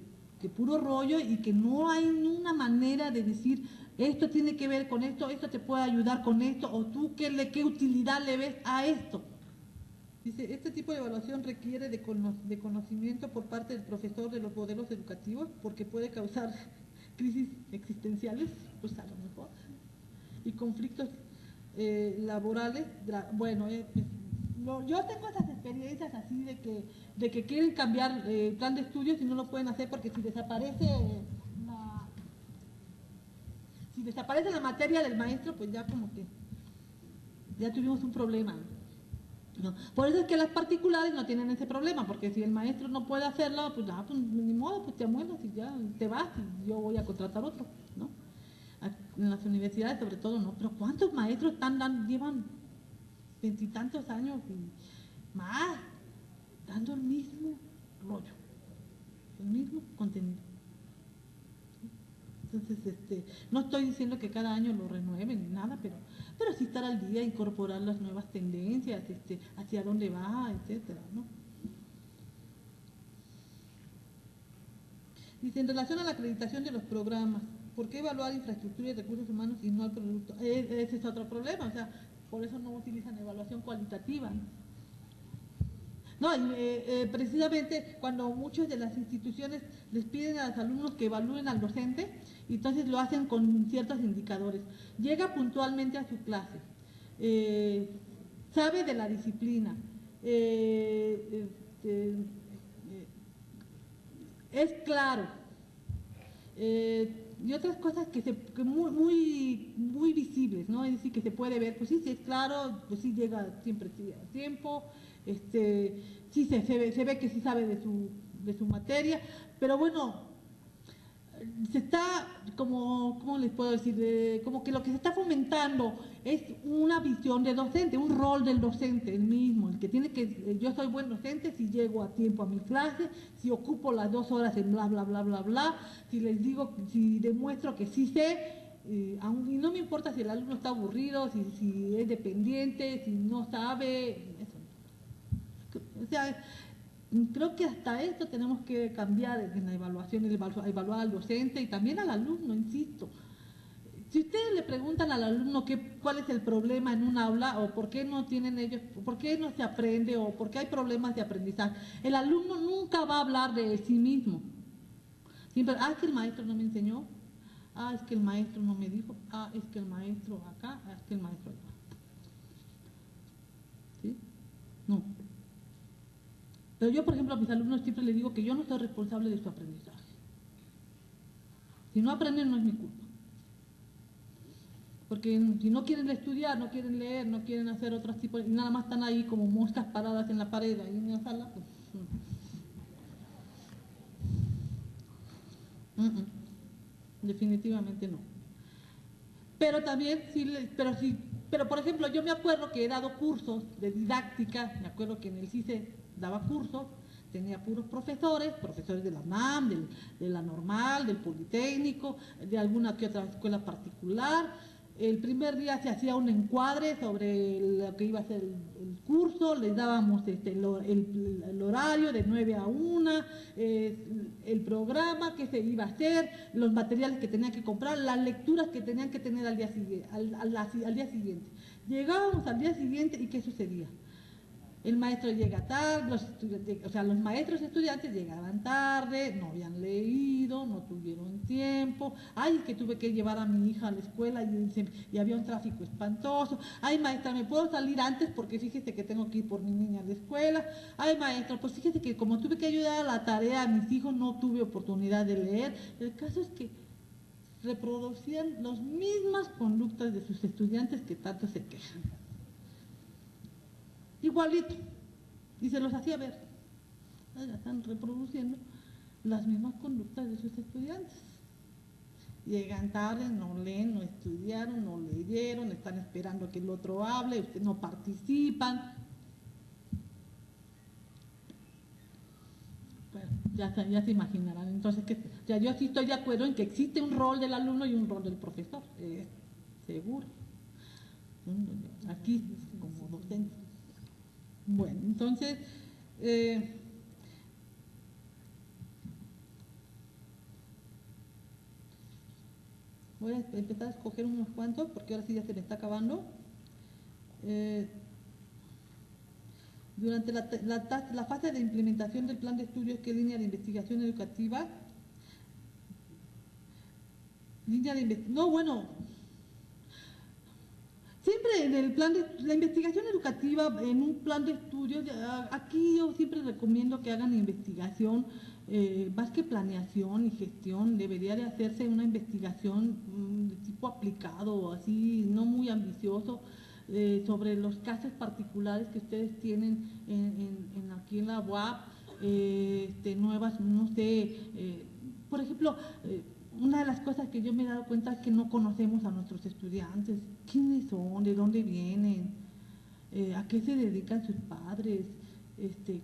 [SPEAKER 1] puro rollo y que no hay una manera de decir esto tiene que ver con esto te puede ayudar con esto, o tú qué utilidad le ves a esto. Dice, este tipo de evaluación requiere de conocimiento por parte del profesor de los modelos educativos porque puede causar crisis existenciales, pues a lo mejor, y conflictos laborales, bueno, yo tengo esas experiencias así de que quieren cambiar el plan de estudios y no lo pueden hacer porque si desaparece la materia del maestro, pues ya como que ya tuvimos un problema, ¿no? Por eso es que las particulares no tienen ese problema, porque si el maestro no puede hacerlo, pues, pues ni modo, pues te amuelas y ya te vas y yo voy a contratar otro, ¿no? En las universidades sobre todo, ¿no? Pero ¿cuántos maestros llevan veintitantos años y más dando el mismo rollo, el mismo contenido? Entonces, no estoy diciendo que cada año lo renueven ni nada, pero sí estar al día, incorporar las nuevas tendencias, hacia dónde va, etcétera, ¿no? Dice, en relación a la acreditación de los programas, ¿por qué evaluar infraestructura y recursos humanos y no al producto? Ese es otro problema, o sea, por eso no utilizan evaluación cualitativa, ¿no? No, precisamente cuando muchas de las instituciones les piden a los alumnos que evalúen al docente, y entonces lo hacen con ciertos indicadores. Llega puntualmente a su clase, sabe de la disciplina, es claro, y otras cosas que muy visibles, ¿no? Es decir, que se puede ver, pues sí, sí es claro, pues sí llega siempre a tiempo, sí se ve que sí sabe de su materia, pero bueno, se está, ¿cómo les puedo decir? Como que lo que se está fomentando es una visión de docente, un rol del docente, el mismo, el que tiene que, yo soy buen docente si llego a tiempo a mi clase, si ocupo las 2 horas en bla, bla, bla, bla, bla, si les digo, si demuestro que sí sé, y no me importa si el alumno está aburrido, si es dependiente, si no sabe, eso. O sea, creo que hasta esto tenemos que cambiar en la evaluación, evaluar al docente y también al alumno, insisto. Si ustedes le preguntan al alumno cuál es el problema en un aula o por qué no tienen ellos, por qué no se aprende o por qué hay problemas de aprendizaje, el alumno nunca va a hablar de sí mismo. Siempre, es que el maestro no me enseñó, es que el maestro no me dijo, es que el maestro acá, es que el maestro allá. ¿Sí? No. Pero yo, por ejemplo, a mis alumnos siempre les digo que yo no soy responsable de su aprendizaje. Si no aprenden, no es mi culpa. Porque si no quieren estudiar, no quieren leer, no quieren hacer otros tipos, y nada más están ahí como moscas paradas en la pared, ahí en la sala, pues. Definitivamente no. Pero también, pero por ejemplo, yo me acuerdo que he dado cursos de didáctica, me acuerdo que en el CICE daba cursos, tenía puros profesores de la UNAM, de la Normal, del Politécnico, de alguna que otra escuela particular. El primer día se hacía un encuadre sobre lo que iba a ser el curso, les dábamos el horario de 9 a 1, el programa que se iba a hacer, los materiales que tenían que comprar, las lecturas que tenían que tener al día siguiente. Al día siguiente. Llegábamos al día siguiente y ¿qué sucedía? El maestro llega tarde, los maestros estudiantes llegaban tarde, no habían leído, no tuvieron tiempo. Es que tuve que llevar a mi hija a la escuela y había un tráfico espantoso. Maestra, ¿me puedo salir antes? Porque fíjese que tengo que ir por mi niña a la escuela. Maestra, pues fíjese que como tuve que ayudar a la tarea a mis hijos, no tuve oportunidad de leer. El caso es que reproducían las mismas conductas de sus estudiantes que tanto se quejan. Igualito, y se los hacía ver. Están reproduciendo las mismas conductas de sus estudiantes. Llegan tarde, no leen, no estudiaron, no leyeron, están esperando que el otro hable, ustedes no participan. Bueno, ya se imaginarán. Entonces, yo sí estoy de acuerdo en que existe un rol del alumno y un rol del profesor, seguro. Aquí, como docente. Bueno, entonces, voy a empezar a escoger unos cuantos porque ahora sí ya se me está acabando. Durante la fase de implementación del plan de estudios, ¿qué línea de investigación educativa línea de investigación. No, bueno, siempre en el plan de la investigación educativa, en un plan de estudios, aquí yo siempre recomiendo que hagan investigación, más que planeación y gestión, debería de hacerse una investigación de tipo aplicado, así, no muy ambicioso, sobre los casos particulares que ustedes tienen aquí en la UAP, nuevas, no sé, por ejemplo, una de las cosas que yo me he dado cuenta es que no conocemos a nuestros estudiantes, quiénes son, de dónde vienen, a qué se dedican sus padres,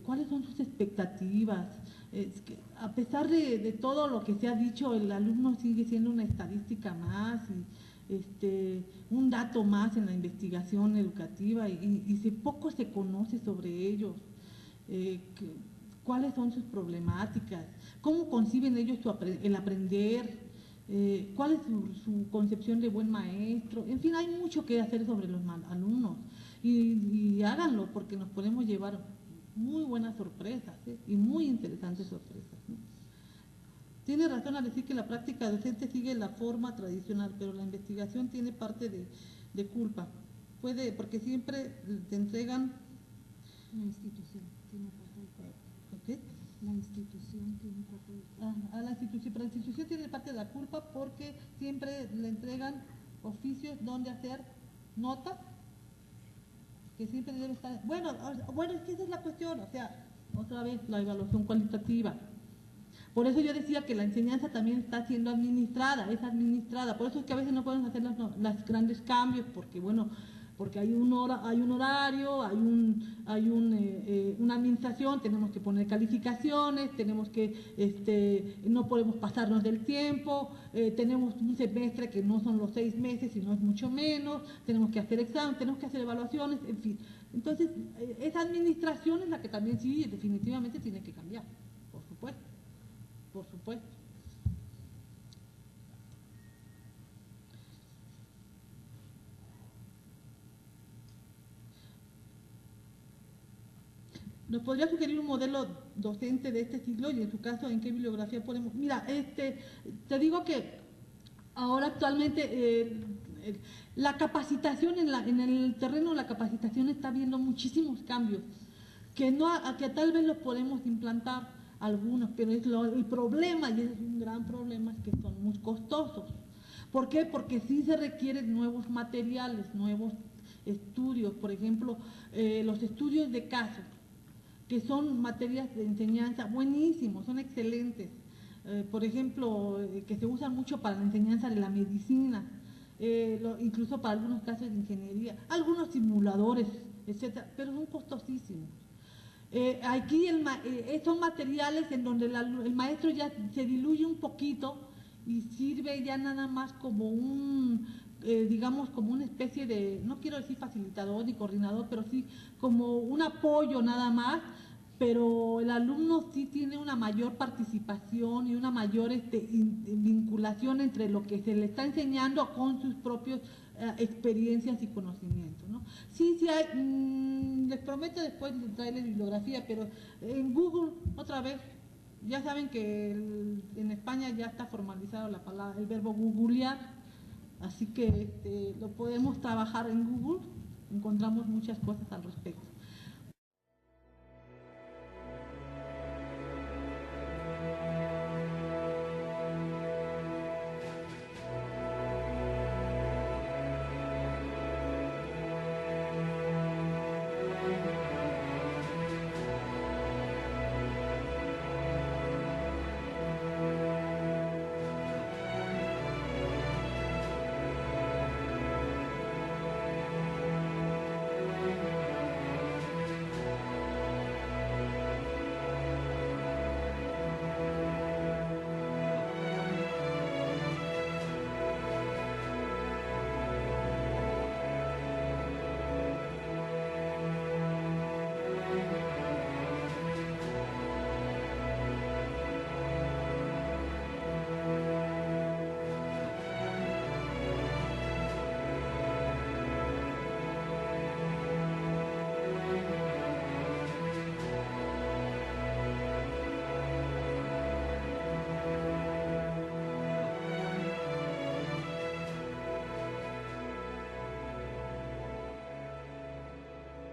[SPEAKER 1] cuáles son sus expectativas. Es que a pesar de todo lo que se ha dicho, el alumno sigue siendo una estadística más y un dato más en la investigación educativa y poco se conoce sobre ellos. Cuáles son sus problemáticas, cómo conciben ellos el aprender, cuál es su concepción de buen maestro. En fin, hay mucho que hacer sobre los alumnos y háganlo porque nos podemos llevar muy buenas sorpresas, y muy interesantes sorpresas, ¿no? Tiene razón al decir que la práctica docente sigue la forma tradicional, pero la investigación tiene parte de culpa. Puede, porque siempre te entregan.
[SPEAKER 2] La institución tiene parte de culpa.
[SPEAKER 1] ¿Qué?
[SPEAKER 2] La institución tiene parte de culpa.
[SPEAKER 1] A la institución, pero la institución tiene parte de la culpa porque siempre le entregan oficios donde hacer notas, que siempre debe estar. Bueno, es que esa es la cuestión, o sea, otra vez la evaluación cualitativa. Por eso yo decía que la enseñanza también está siendo administrada, es administrada. Por eso es que a veces no podemos hacer los grandes cambios, porque bueno, porque hay un horario, hay una administración, tenemos que poner calificaciones, tenemos que, no podemos pasarnos del tiempo, tenemos un semestre que no son los 6 meses, sino es mucho menos, tenemos que hacer exámenes, tenemos que hacer evaluaciones, en fin. Entonces, esa administración es la que también sí, definitivamente tiene que cambiar, por supuesto. Por supuesto. ¿Nos podría sugerir un modelo docente de este siglo y en su caso en qué bibliografía podemos? Mira, te digo que ahora actualmente la capacitación en el terreno de la capacitación está habiendo muchísimos cambios que tal vez los podemos implantar algunos, pero el problema, y ese es un gran problema, es que son muy costosos. ¿Por qué? Porque sí se requieren nuevos materiales, nuevos estudios, por ejemplo, los estudios de caso, que son materias de enseñanza buenísimos, son excelentes. Por ejemplo, que se usan mucho para la enseñanza de la medicina, incluso para algunos casos de ingeniería, algunos simuladores, etcétera, pero son costosísimos. Aquí son materiales en donde el maestro ya se diluye un poquito y sirve ya nada más como digamos, como una especie de, no quiero decir facilitador ni coordinador, pero sí como un apoyo nada más, pero el alumno sí tiene una mayor participación y una mayor vinculación entre lo que se le está enseñando con sus propios experiencias y conocimientos, ¿no? Sí, hay, les prometo después traerles bibliografía, pero en Google, otra vez, ya saben que en España ya está formalizado el verbo googlear, así que lo podemos trabajar en Google, encontramos muchas cosas al respecto.